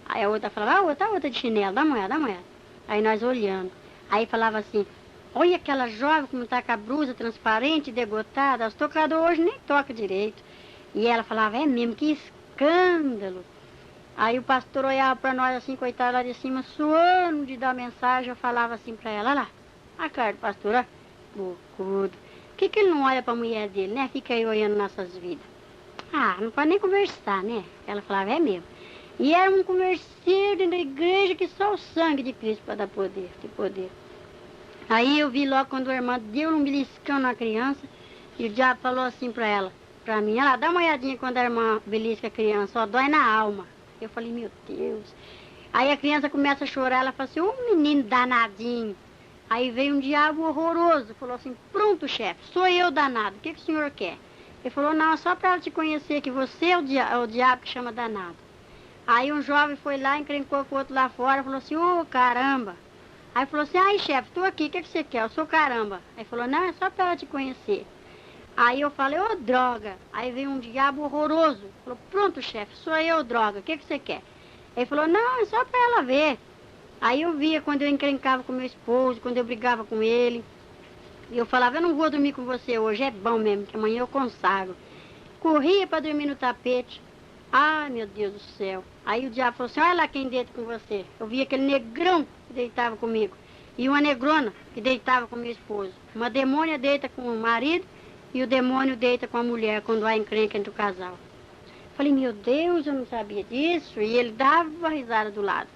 Aí a outra falava, outra de chinelo, dá uma olhada. Aí nós olhando. Aí falava assim, olha aquela jovem como está com a blusa transparente, degotada, os tocadores hoje nem toca direito. E ela falava, é mesmo, que escândalo. Aí o pastor olhava para nós assim, coitado lá de cima, suando de dar mensagem. Eu falava assim para ela, olha lá, a cara do pastor, ó, bocudo. Por que ele não olha para a mulher dele, né? Fica aí olhando nossas vidas. Ah, não pode nem conversar, né? Ela falava, é mesmo. E era um converseiro da igreja que só o sangue de Cristo para dar poder, ter poder. Aí eu vi logo quando a irmã deu um beliscão na criança e o diabo falou assim para ela, para mim, ela dá uma olhadinha quando a irmã belisca a criança, ó, dói na alma. Eu falei, meu Deus. Aí a criança começa a chorar, ela fala assim, menino danadinho. Aí veio um diabo horroroso, falou assim, pronto, chefe, sou eu danado, o que o senhor quer? Ele falou, não, é só para ela te conhecer que você é o diabo que chama danado. Aí um jovem foi lá, encrencou com o outro lá fora, falou assim, caramba. Aí falou assim, ai chefe, estou aqui, o que você quer? Eu sou caramba. Aí falou, não, é só para ela te conhecer. Aí eu falei, droga. Aí veio um diabo horroroso. Falou, pronto, chefe, sou eu, droga, o que você quer? Ele falou, não, é só para ela ver. Aí eu via quando eu encrencava com meu esposo, quando eu brigava com ele. E eu falava, eu não vou dormir com você hoje, é bom mesmo, que amanhã eu consagro. Corria para dormir no tapete. Ai, meu Deus do céu. Aí o diabo falou assim, olha lá quem deita com você. Eu vi aquele negrão que deitava comigo. E uma negrona que deitava com meu esposo. Uma demônia deita com o marido e o demônio deita com a mulher quando há encrenca entre o casal. Falei, meu Deus, eu não sabia disso. E ele dava risada do lado.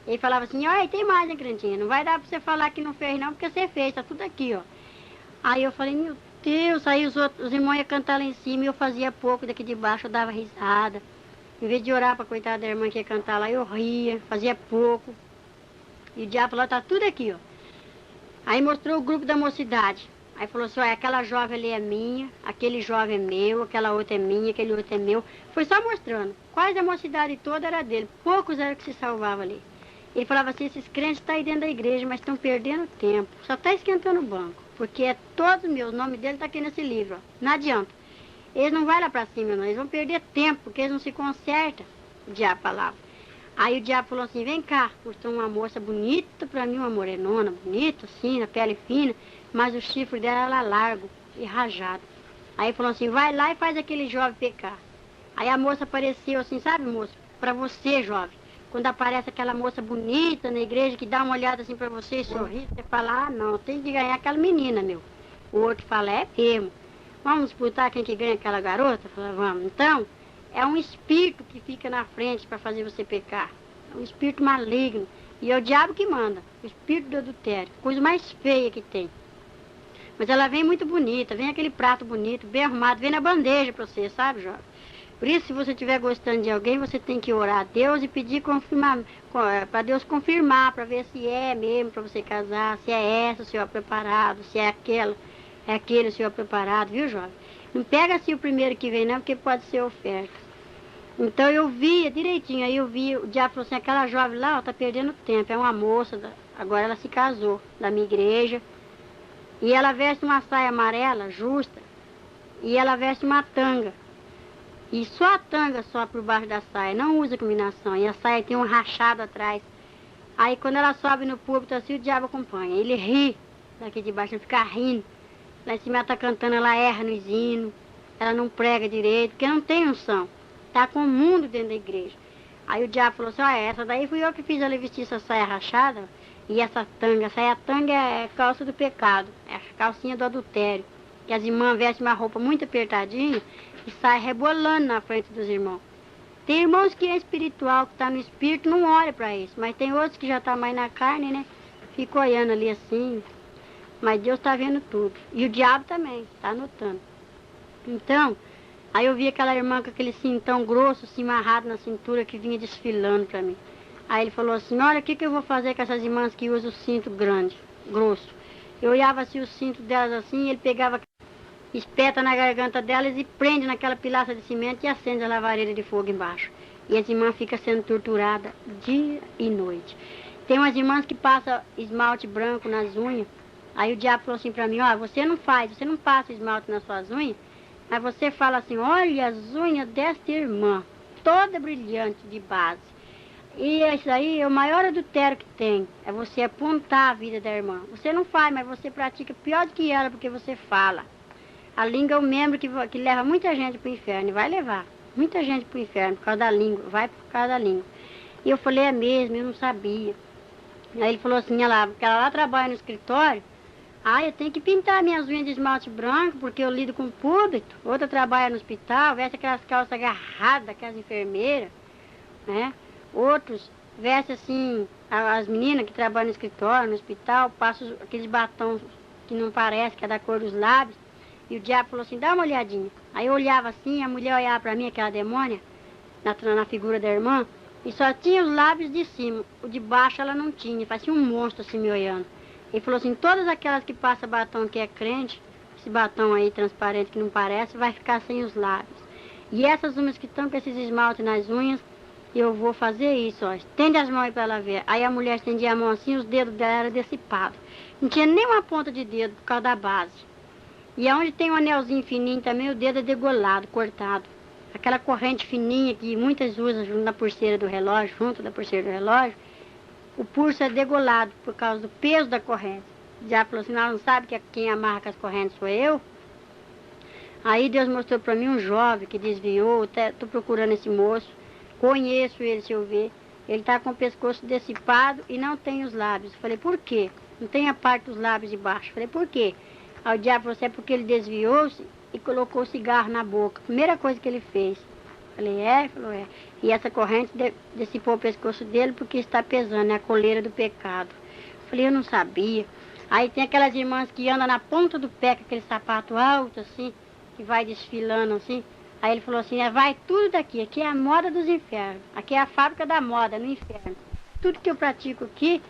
Ele falava assim, olha, tem mais, né, crentinha? Não vai dar para você falar que não fez não, porque você fez, tá tudo aqui, ó. Aí eu falei, meu Deus, aí os irmãos iam cantar lá em cima e eu fazia pouco daqui de baixo, eu dava risada. Em vez de orar para coitada da irmã que ia cantar lá, eu ria, fazia pouco. E o diabo falou, tá tudo aqui, ó. Aí mostrou o grupo da mocidade. Aí falou assim, olha, aquela jovem ali é minha, aquele jovem é meu, aquela outra é minha, aquele outro é meu. Foi só mostrando. Quase a mocidade toda era dele, poucos eram que se salvavam ali. Ele falava assim, esses crentes estão aí dentro da igreja, mas estão perdendo tempo. Só está esquentando o banco. Porque é todos meus, o nome dele está aqui nesse livro. Ó. Não adianta. Eles não vão lá para cima, não. Eles vão perder tempo, porque eles não se consertam. O diabo falava. Aí o diabo falou assim, vem cá, mostrou uma moça bonita para mim, uma morenona, bonita, assim, na pele fina, mas o chifre dela era largo e rajado. Aí falou assim, vai lá e faz aquele jovem pecar. Aí a moça apareceu assim, sabe, moço? Para você, jovem. Quando aparece aquela moça bonita na igreja que dá uma olhada assim para você e sorri, você fala, ah, não, tem que ganhar aquela menina, meu. O outro fala, é mesmo. Vamos disputar quem que ganha aquela garota? Fala, vamos. Então, é um espírito que fica na frente para fazer você pecar. É um espírito maligno. E é o diabo que manda. O espírito do adultério. Coisa mais feia que tem. Mas ela vem muito bonita. Vem aquele prato bonito, bem arrumado. Vem na bandeja para você, sabe, jovem? Por isso, se você estiver gostando de alguém, você tem que orar a Deus e pedir para Deus confirmar, para ver se é mesmo para você casar, se é essa o senhor preparado, se é aquela, é aquele o senhor preparado, viu, jovem? Não pega assim o primeiro que vem, não, porque pode ser oferta. Então eu via direitinho, aí eu vi, o diabo falou assim, aquela jovem lá, ó, tá perdendo tempo, é uma moça, agora ela se casou, da minha igreja, e ela veste uma saia amarela, justa, e ela veste uma tanga. E só a tanga só por baixo da saia, não usa combinação. E a saia tem um rachado atrás. Aí quando ela sobe no púlpito assim, o diabo acompanha. Ele ri daqui de baixo, ele fica rindo. Lá em cima ela tá cantando, ela erra nos hinos. Ela não prega direito, porque não tem unção. Tá com o mundo dentro da igreja. Aí o diabo falou assim, essa daí fui eu que fiz ela vestir essa saia rachada. E essa saia tanga é calça do pecado. É a calcinha do adultério. Que as irmãs vestem uma roupa muito apertadinha e sai rebolando na frente dos irmãos. Tem irmãos que é espiritual, que está no espírito, não olha para isso. Mas tem outros que já está mais na carne, né? Fica olhando ali assim. Mas Deus está vendo tudo. E o diabo também, está anotando. Então, aí eu vi aquela irmã com aquele cintão grosso, assim, amarrado na cintura, que vinha desfilando para mim. Aí ele falou assim, olha, o que eu vou fazer com essas irmãs que usam o cinto grande, grosso? Eu olhava assim o cinto delas assim, ele pegava, espeta na garganta delas e prende naquela pilaça de cimento e acende a lavareira de fogo embaixo. E as irmãs ficam sendo torturadas dia e noite. Tem umas irmãs que passam esmalte branco nas unhas. Aí o diabo falou assim pra mim, você não passa esmalte nas suas unhas, mas você fala assim, olha as unhas desta irmã, toda brilhante de base. E isso aí é o maior adultério que tem, é você apontar a vida da irmã. Você não faz, mas você pratica pior do que ela, porque você fala. A língua é um membro que leva muita gente para o inferno, e vai levar muita gente para o inferno por causa da língua, vai por causa da língua. E eu falei, é mesmo, eu não sabia. Aí ele falou assim, porque ela lá trabalha no escritório, eu tenho que pintar minhas unhas de esmalte branco, porque eu lido com o público. Outra trabalha no hospital, veste aquelas calças agarradas, aquelas enfermeiras, né? Outros vestem assim, as meninas que trabalham no escritório, no hospital, passam aqueles batons que não parece, que é da cor dos lábios. E o diabo falou assim, dá uma olhadinha. Aí eu olhava assim, a mulher olhava para mim, aquela demônia, na figura da irmã, e só tinha os lábios de cima, o de baixo ela não tinha, parecia um monstro assim me olhando. Ele falou assim, todas aquelas que passam batom que é crente, esse batom aí transparente que não parece, vai ficar sem os lábios. E essas umas que estão com esses esmaltes nas unhas, eu vou fazer isso, estende as mãos aí para ela ver. Aí a mulher estendia a mão assim, os dedos dela eram decipados. Não tinha nem uma ponta de dedo por causa da base. E aonde tem um anelzinho fininho também, o dedo é degolado, cortado. Aquela corrente fininha que muitas usam junto da pulseira do relógio, o pulso é degolado por causa do peso da corrente. Já falou assim, não sabe que quem amarra com as correntes sou eu? Aí Deus mostrou para mim um jovem que desviou, estou procurando esse moço, conheço ele se eu ver. Ele está com o pescoço dissipado e não tem os lábios. Falei, por quê? Não tem a parte dos lábios de baixo. Falei, por quê? Aí o diabo falou assim, é porque ele desviou-se e colocou o cigarro na boca. Primeira coisa que ele fez. Falei, é? Ele falou, é. E essa corrente dissipou o pescoço dele porque está pesando, é a coleira do pecado. Falei, eu não sabia. Aí tem aquelas irmãs que andam na ponta do pé com aquele sapato alto assim, que vai desfilando assim. Aí ele falou assim, vai tudo daqui, aqui é a moda dos infernos. Aqui é a fábrica da moda, no inferno. Tudo que eu pratico aqui,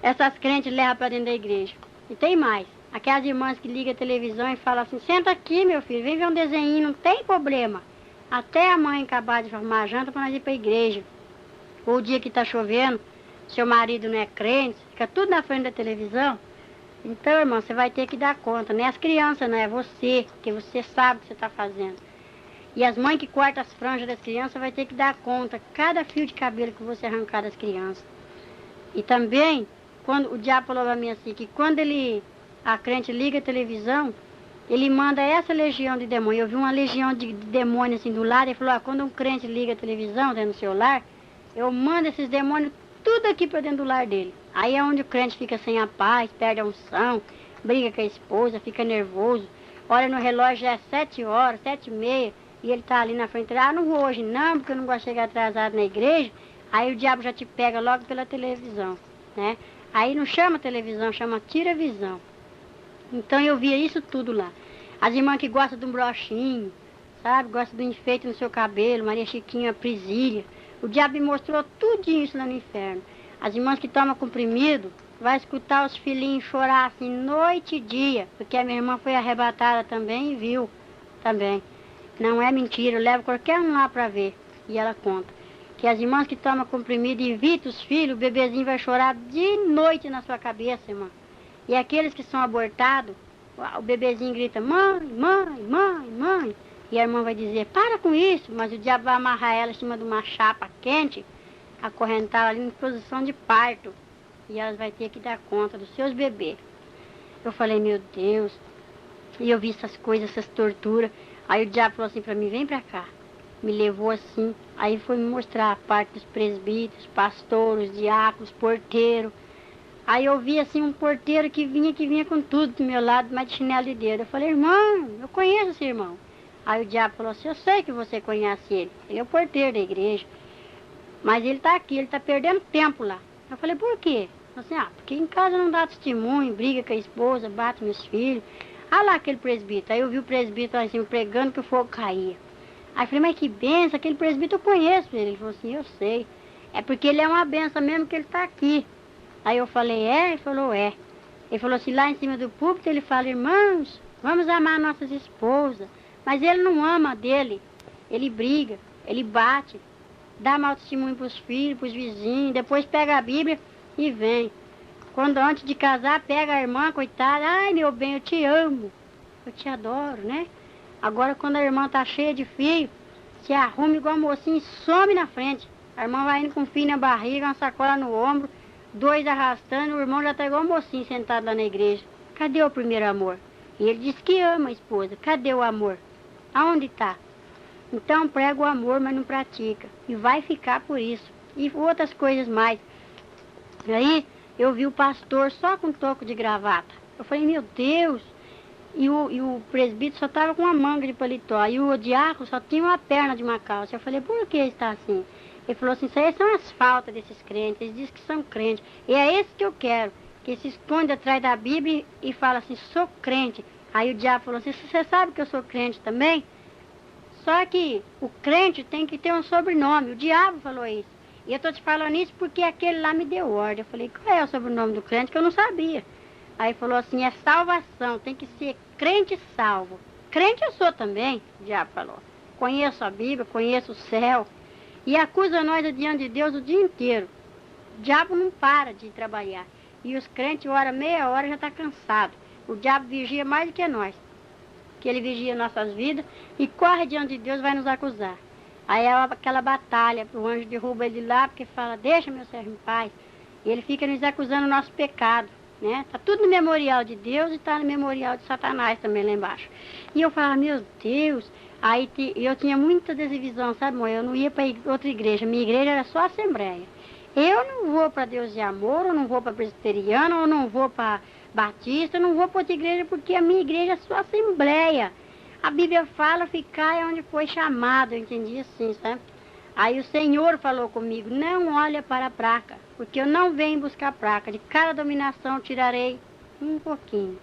essas crentes levam para dentro da igreja. E tem mais. Aquelas irmãs que ligam a televisão e falam assim, senta aqui, meu filho, vem ver um desenho, não tem problema. Até a mãe acabar de arrumar a janta para nós ir para a igreja. Ou o dia que está chovendo, seu marido não é crente, fica tudo na frente da televisão. Então, irmão, você vai ter que dar conta. Não é as crianças, não é você, porque você sabe o que você está fazendo. E as mães que cortam as franjas das crianças vai ter que dar conta cada fio de cabelo que você arrancar das crianças. E também, quando o diabo falou para mim assim, que quando a crente liga a televisão, ele manda essa legião de demônios. Eu vi uma legião de demônios assim do lado, ele falou, quando um crente liga a televisão dentro do seu lar, eu mando esses demônios tudo aqui para dentro do lar dele. Aí é onde o crente fica sem a paz, perde a unção, briga com a esposa, fica nervoso. Olha no relógio, já é 7h, 7h30, e ele tá ali na frente. Não vou hoje não, porque eu não gosto de chegar atrasado na igreja. Aí o diabo já te pega logo pela televisão, né? Aí não chama televisão, chama tira-visão. Então eu via isso tudo lá. As irmãs que gostam de um brochinho, sabe? Gostam de um enfeite no seu cabelo, Maria Chiquinha, Prisília. O diabo me mostrou tudo isso lá no inferno. As irmãs que tomam comprimido, vai escutar os filhinhos chorar assim noite e dia, porque a minha irmã foi arrebatada também e viu também. Não é mentira, eu levo qualquer um lá para ver. E ela conta que as irmãs que tomam comprimido e evitam os filhos, o bebezinho vai chorar de noite na sua cabeça, irmã. E aqueles que são abortados, o bebezinho grita, mãe, mãe, mãe, mãe. E a irmã vai dizer, para com isso, mas o diabo vai amarrar ela em cima de uma chapa quente, acorrentar ali em posição de parto. E elas vão ter que dar conta dos seus bebês. Eu falei, meu Deus. E eu vi essas coisas, essas torturas. Aí o diabo falou assim para mim, vem para cá. Me levou assim. Aí foi me mostrar a parte dos presbíteros, pastores, diáconos, porteiro. Aí eu vi assim um porteiro que vinha com tudo do meu lado, mas de chinelo de dedo. Eu falei, irmão, eu conheço esse irmão. Aí o diabo falou assim, eu sei que você conhece ele. Ele é o porteiro da igreja. Mas ele está aqui, ele está perdendo tempo lá. Eu falei, por quê? Ele falou assim, porque em casa não dá testemunho, briga com a esposa, bate meus filhos. Ah lá aquele presbítero. Aí eu vi o presbítero assim, pregando que o fogo caía. Aí eu falei, mas que benção, aquele presbítero eu conheço ele. Ele falou assim, eu sei. É porque ele é uma benção mesmo que ele está aqui. Aí eu falei, é? Ele falou, é. Ele falou assim, lá em cima do púlpito, ele fala, irmãos, vamos amar nossas esposas. Mas ele não ama a dele. Ele briga, ele bate, dá mau testemunho para os filhos, para os vizinhos, depois pega a Bíblia e vem. Quando antes de casar, pega a irmã, coitada, ai meu bem, eu te amo, eu te adoro, né? Agora quando a irmã tá cheia de filho, se arruma igual a mocinha e some na frente. A irmã vai indo com um filho na barriga, uma sacola no ombro, 2 arrastando, o irmão já tá igual a mocinha sentado lá na igreja. Cadê o primeiro amor? E ele diz que ama a esposa, cadê o amor? Aonde está? Então prega o amor, mas não pratica. E vai ficar por isso. E outras coisas mais. Aí eu vi o pastor só com toco de gravata. Eu falei, meu Deus. E o presbítero só estava com uma manga de paletó. E o diácono só tinha uma perna de uma calça. Eu falei, por que está assim? Ele falou assim, isso aí são as faltas desses crentes. Eles dizem que são crentes. E é esse que eu quero. Que se esconde atrás da Bíblia e fala assim, sou crente. Aí o diabo falou assim, você sabe que eu sou crente também? Só que o crente tem que ter um sobrenome. O diabo falou isso. E eu estou te falando isso porque aquele lá me deu ordem. Eu falei, qual é o sobrenome do crente? Que eu não sabia. Aí falou assim, é salvação. Tem que ser crente salvo. Crente eu sou também, o diabo falou. Conheço a Bíblia, conheço o céu. E acusa nós diante de Deus o dia inteiro. O diabo não para de trabalhar. E os crentes, meia hora, já está cansado. O diabo vigia mais do que nós. Que ele vigia nossas vidas e corre diante de Deus, vai nos acusar. Aí é aquela batalha, o anjo derruba ele lá, porque fala, deixa meu servo em paz. E ele fica nos acusando o nosso pecado, né? Tá tudo no memorial de Deus e tá no memorial de Satanás também lá embaixo. E eu falava, meu Deus, aí eu tinha muita desivisão, sabe, mãe? Eu não ia para outra igreja, minha igreja era só assembleia. Eu não vou para Deus de Amor, eu não vou para presbiteriana, eu não vou para batista, eu não vou para outra igreja porque a minha igreja é só assembleia. A Bíblia fala, ficar é onde foi chamado, eu entendi assim, sabe? Aí o Senhor falou comigo, não olha para a placa, porque eu não venho buscar placa, de cada dominação tirarei um pouquinho.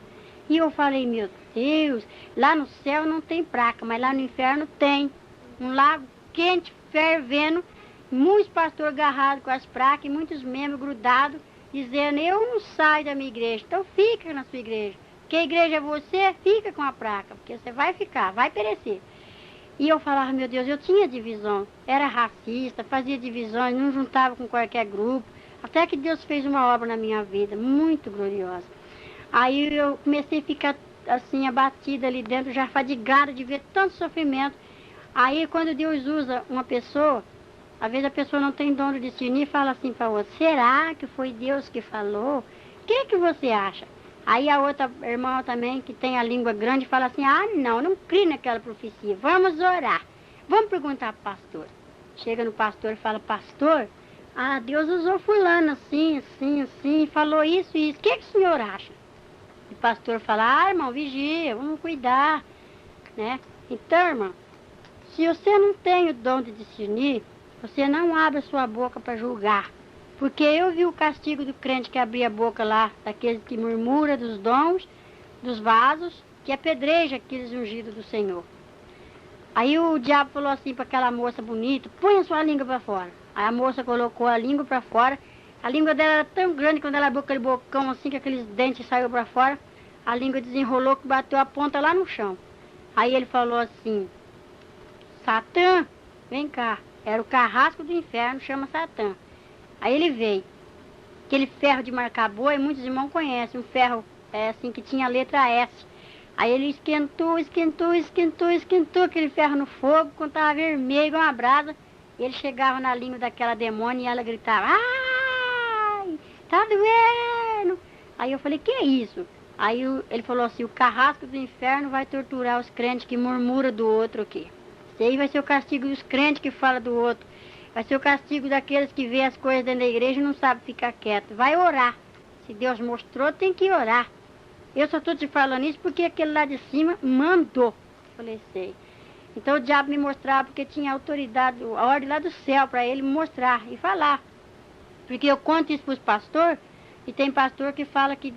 E eu falei, meu Deus, lá no céu não tem placa, mas lá no inferno tem. Um lago quente, fervendo, muitos pastores agarrados com as placas e muitos membros grudados, dizendo, eu não saio da minha igreja, então fica na sua igreja. Porque a igreja é você, fica com a placa, porque você vai ficar, vai perecer. E eu falava, meu Deus, eu tinha divisão, era racista, fazia divisões, não juntava com qualquer grupo. Até que Deus fez uma obra na minha vida, muito gloriosa. Aí eu comecei a ficar assim, abatida ali dentro, já fadigada de ver tanto sofrimento. Aí quando Deus usa uma pessoa, às vezes a pessoa não tem dom de discernir e fala assim para outra, será que foi Deus que falou? O que você acha? Aí a outra irmã também, que tem a língua grande, fala assim, não creio naquela profecia, vamos orar. Vamos perguntar para o pastor. Chega no pastor e fala, pastor, Deus usou fulano assim, assim, assim, falou isso e isso, o que o senhor acha? E o pastor fala, irmão, vigia, vamos cuidar, né? Então, irmão, se você não tem o dom de discernir, você não abre a sua boca para julgar. Porque eu vi o castigo do crente que abria a boca lá, daqueles que murmura dos dons, dos vasos, que apedreja aqueles ungidos do Senhor. Aí o diabo falou assim para aquela moça bonita, põe a sua língua para fora. Aí a moça colocou a língua para fora. A língua dela era tão grande, quando ela abriu aquele bocão assim, que aqueles dentes saíram para fora, a língua desenrolou, que bateu a ponta lá no chão. Aí ele falou assim, Satã, vem cá. Era o carrasco do inferno, chama Satã. Aí ele veio. Aquele ferro de marcar boi, muitos irmãos conhecem, um ferro assim que tinha a letra S. Aí ele esquentou aquele ferro no fogo, quando estava vermelho, igual uma brasa. Ele chegava na língua daquela demônia e ela gritava, ai, tá doendo. Aí eu falei, que é isso? Aí ele falou assim, o carrasco do inferno vai torturar os crentes que murmuram do outro aqui. Esse aí vai ser o castigo dos crentes que falam do outro. Vai ser o castigo daqueles que vê as coisas dentro da igreja e não sabem ficar quieto. Vai orar. Se Deus mostrou, tem que orar. Eu só estou te falando isso porque aquele lá de cima mandou. Falei, sei. Então o diabo me mostrava porque tinha autoridade, a ordem lá do céu para ele me mostrar e falar. Porque eu conto isso para os pastores e tem pastor que fala que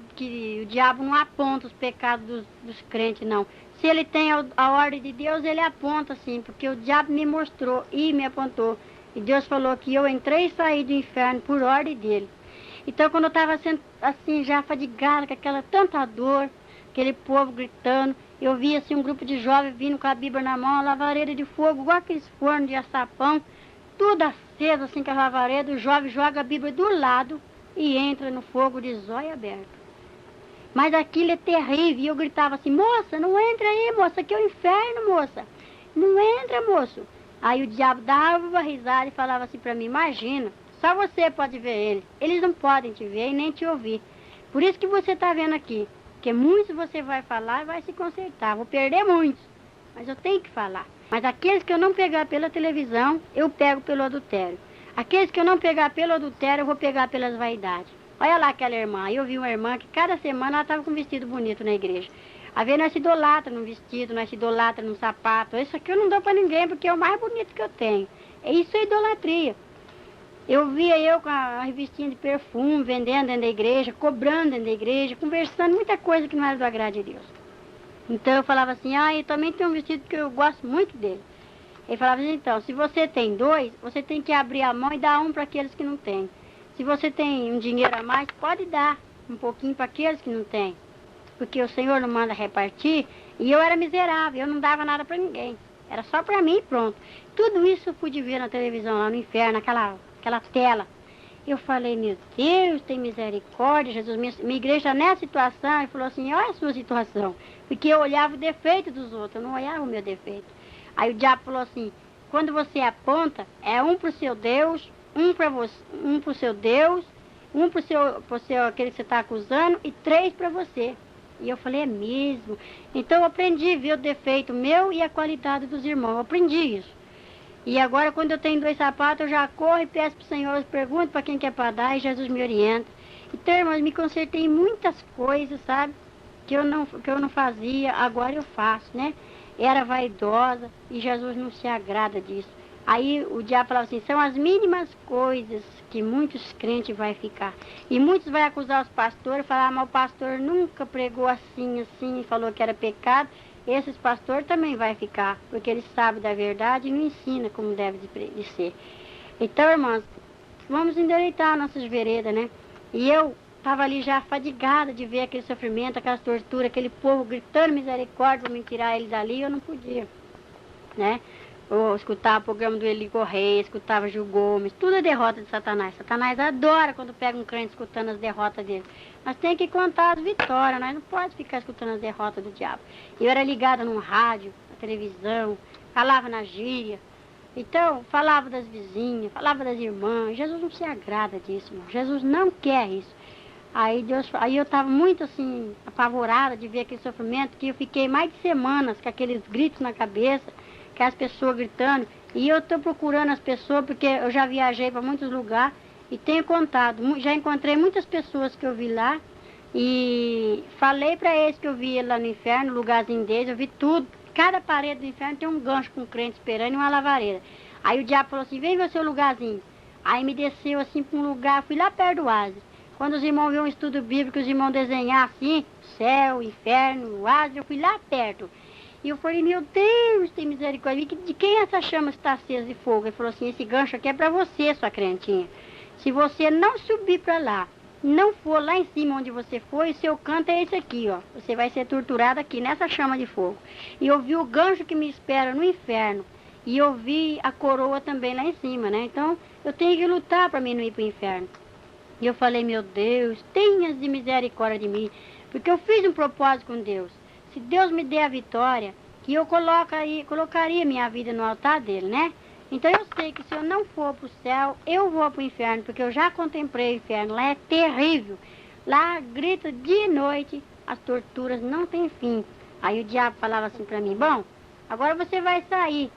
o diabo não aponta os pecados dos crentes, não. Se ele tem a ordem de Deus, ele aponta sim, porque o diabo me mostrou e me apontou. E Deus falou que eu entrei e saí do inferno por ordem dele. Então, quando eu estava assim, já fadigada, com aquela tanta dor, aquele povo gritando, eu vi assim um grupo de jovens vindo com a Bíblia na mão, a lavareira de fogo, igual aqueles fornos de açapão, tudo aceso assim com a lavareira, o jovem joga a Bíblia do lado e entra no fogo de zóio aberto. Mas aquilo é terrível, e eu gritava assim, moça, não entra aí, moça, aqui é o inferno, moça. Não entra, moço. Aí o diabo dava uma risada e falava assim para mim, imagina, só você pode ver eles. Eles não podem te ver e nem te ouvir. Por isso que você está vendo aqui, porque muitos você vai falar e vai se consertar. Vou perder muitos, mas eu tenho que falar. Mas aqueles que eu não pegar pela televisão, eu pego pelo adultério. Aqueles que eu não pegar pelo adultério, eu vou pegar pelas vaidades. Olha lá aquela irmã, aí eu vi uma irmã que cada semana ela estava com um vestido bonito na igreja. Às vezes nós se idolatra num vestido, nós se idolatra num sapato. Isso aqui eu não dou para ninguém, porque é o mais bonito que eu tenho. Isso é idolatria. Eu via eu com a revistinha de perfume, vendendo dentro da igreja, cobrando dentro da igreja, conversando muita coisa que não era do agrado de Deus. Então eu falava assim, eu também tenho um vestido que eu gosto muito dele. Ele falava assim, então, se você tem dois, você tem que abrir a mão e dar um para aqueles que não têm. Se você tem um dinheiro a mais, pode dar um pouquinho para aqueles que não têm. Porque o Senhor não manda repartir, e eu era miserável, eu não dava nada para ninguém. Era só para mim e pronto. Tudo isso eu pude ver na televisão, lá no inferno, aquela tela. Eu falei, meu Deus, tem misericórdia, Jesus. Minha igreja nessa situação, ele falou assim, olha a sua situação. Porque eu olhava o defeito dos outros, eu não olhava o meu defeito. Aí o diabo falou assim, quando você aponta, é um para o seu Deus, um para você, um para o seu Deus, um para o seu aquele que você está acusando e 3 para você. E eu falei, é mesmo? Então eu aprendi a ver o defeito meu e a qualidade dos irmãos. Eu aprendi isso. E agora, quando eu tenho 2 sapatos, eu já corro e peço para o Senhor, pergunto para quem quer para dar e Jesus me orienta. Então, irmãos, me consertei em muitas coisas, sabe? Que eu não fazia, agora eu faço, né? Era vaidosa e Jesus não se agrada disso. Aí o diabo falava assim, são as mínimas coisas que muitos crentes vão ficar. E muitos vão acusar os pastores, falar, mas o pastor nunca pregou assim, e falou que era pecado. Esses pastores também vai ficar, porque eles sabem da verdade e não ensinam como deve de ser. Então, irmãos, vamos endireitar nossas veredas, né? E eu estava ali já fadigada de ver aquele sofrimento, aquelas torturas, aquele povo gritando misericórdia para me tirar eles dali, eu não podia, né? Eu escutava o programa do Eli Correia, escutava Gil Gomes, tudo é derrota de Satanás. Satanás adora quando pega um crente escutando as derrotas dele. Nós temos que contar as vitórias, nós não podemos ficar escutando as derrotas do diabo. Eu era ligada num rádio, na televisão, falava na gíria. Então, falava das vizinhas, falava das irmãs. Jesus não se agrada disso, irmão. Jesus não quer isso. Aí eu estava muito assim, apavorada de ver aquele sofrimento, que eu fiquei mais de semanas com aqueles gritos na cabeça, com as pessoas gritando. E eu estou procurando as pessoas, porque eu já viajei para muitos lugares e tenho contado. Já encontrei muitas pessoas que eu vi lá e falei para eles que eu vi lá no inferno, no lugarzinho deles, eu vi tudo. Cada parede do inferno tem um gancho com um crente esperando e uma lavareira. Aí o diabo falou assim, vem ver o seu lugarzinho. Aí me desceu assim para um lugar, fui lá perto do oásis. Quando os irmãos viram um estudo bíblico, os irmãos desenhar assim, céu, inferno, oásis, eu fui lá perto. E eu falei, meu Deus, tem misericórdia. De quem essa chama está acesa de fogo? Ele falou assim, esse gancho aqui é para você, sua crentinha. Se você não subir para lá, não for lá em cima onde você foi, o seu canto é esse aqui, ó. Você vai ser torturado aqui, nessa chama de fogo. E eu vi o gancho que me espera no inferno. E eu vi a coroa também lá em cima, né? Então, eu tenho que lutar para mim não ir para o inferno. E eu falei, meu Deus, tenha de misericórdia de mim, porque eu fiz um propósito com Deus. Se Deus me der a vitória, que eu colocaria minha vida no altar dele, né? Então eu sei que se eu não for para o céu, eu vou para o inferno, porque eu já contemplei o inferno, lá é terrível. Lá grita dia e noite, as torturas não têm fim. Aí o diabo falava assim para mim, bom, agora você vai sair,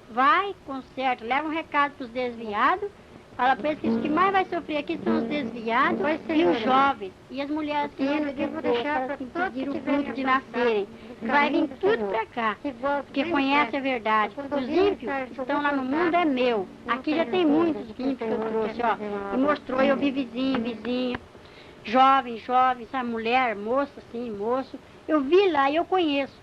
vai, conserta, leva um recado para os desviados, fala para eles que os que mais vai sofrer aqui são os desviados e os jovens. E as mulheres que entram eu vou deixar para impedir o fruto de nascerem. Vai vir tudo para cá, porque conhece a verdade. Os ímpios estão lá no mundo, é meu. Aqui já tem muitos ímpios que eu trouxe, ó. E mostrou, eu vi vizinha, jovem, sabe, mulher, moça, assim, moço. Eu vi lá e eu conheço.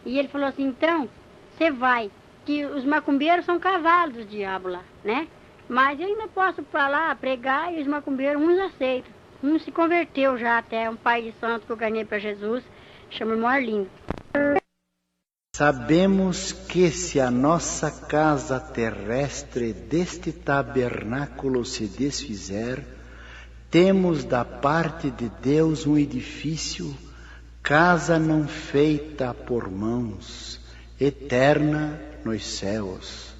E ele falou assim, então, você vai, que os macumbeiros são cavalos do diabo lá, né? Mas eu ainda posso para lá pregar e os macumbeiros, uns aceitam. Um se converteu já até, um pai de santo que eu ganhei para Jesus, chama irmão Arlindo. Sabemos que se a nossa casa terrestre deste tabernáculo se desfizer, temos da parte de Deus um edifício, casa não feita por mãos, eterna nos céus.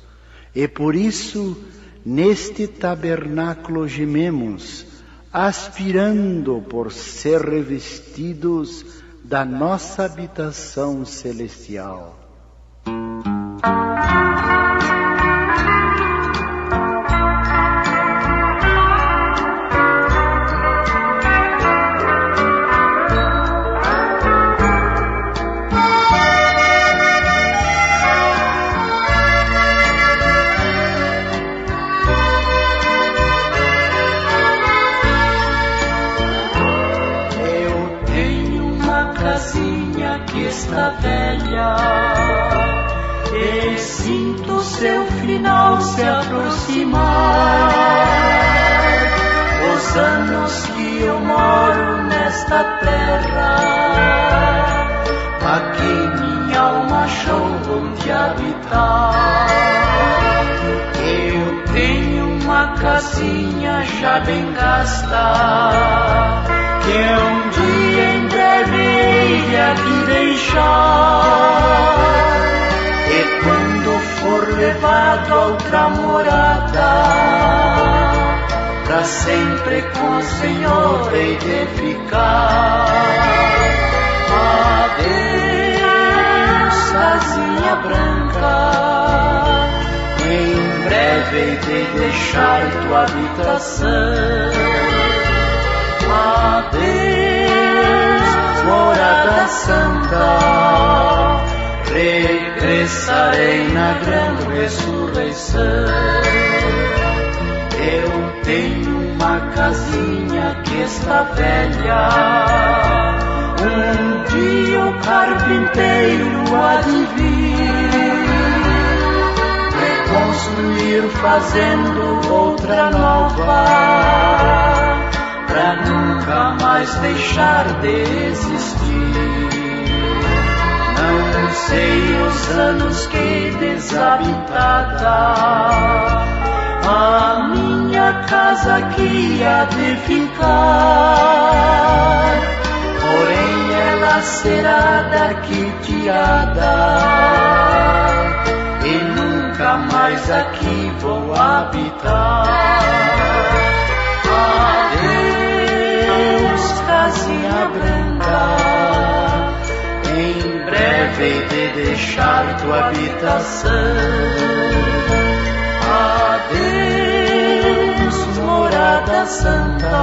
E por isso, neste tabernáculo gememos, aspirando por ser revestidos da nossa habitação celestial. E sinto seu final se aproximar. Os anos que eu moro nesta terra, aqui minha alma achou onde habitar. Eu tenho uma casinha já bem gasta, que um dia em breve hei aqui deixar. E quando for levado a outra morada, pra sempre com o Senhor hei de ficar. Adeus, casinha branca, em breve hei de deixar tua habitação. Adeus, morada santa, regressarei na grande ressurreição. Eu tenho uma casinha que está velha, um dia o carpinteiro há de vir reconstruir fazendo outra nova, pra nunca mais deixar de existir. Não sei os anos que desabitada a minha casa aqui há de ficar, porém ela será daqui tirada e nunca mais aqui vou habitar. Adeus, casinha branca, em breve hei de deixar tua habitação. Adeus, morada santa,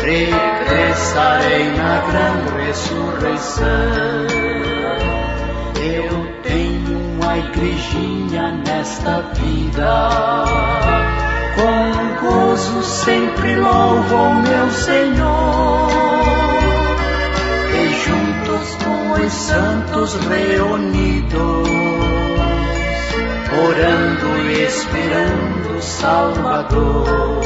regressarei na grande ressurreição. Eu tenho uma igrejinha nesta vida, com gozo sempre louvo o meu Senhor, e juntos com os santos reunidos, orando e esperando o Salvador,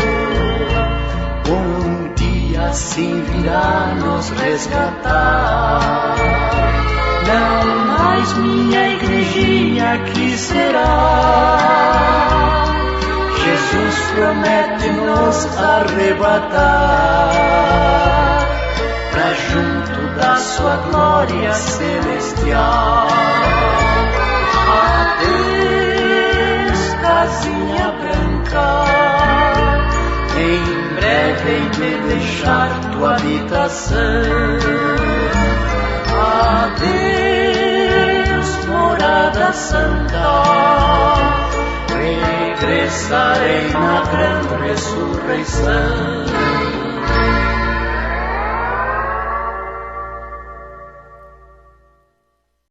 um dia assim virá nos resgatar. Não mais minha igrejinha aqui será, Jesus promete nos arrebatar pra junto da sua glória celestial. Adeus, casinha branca, em breve hei de deixar tua habitação. Adeus, morada santa, regressarei na grande ressurreição.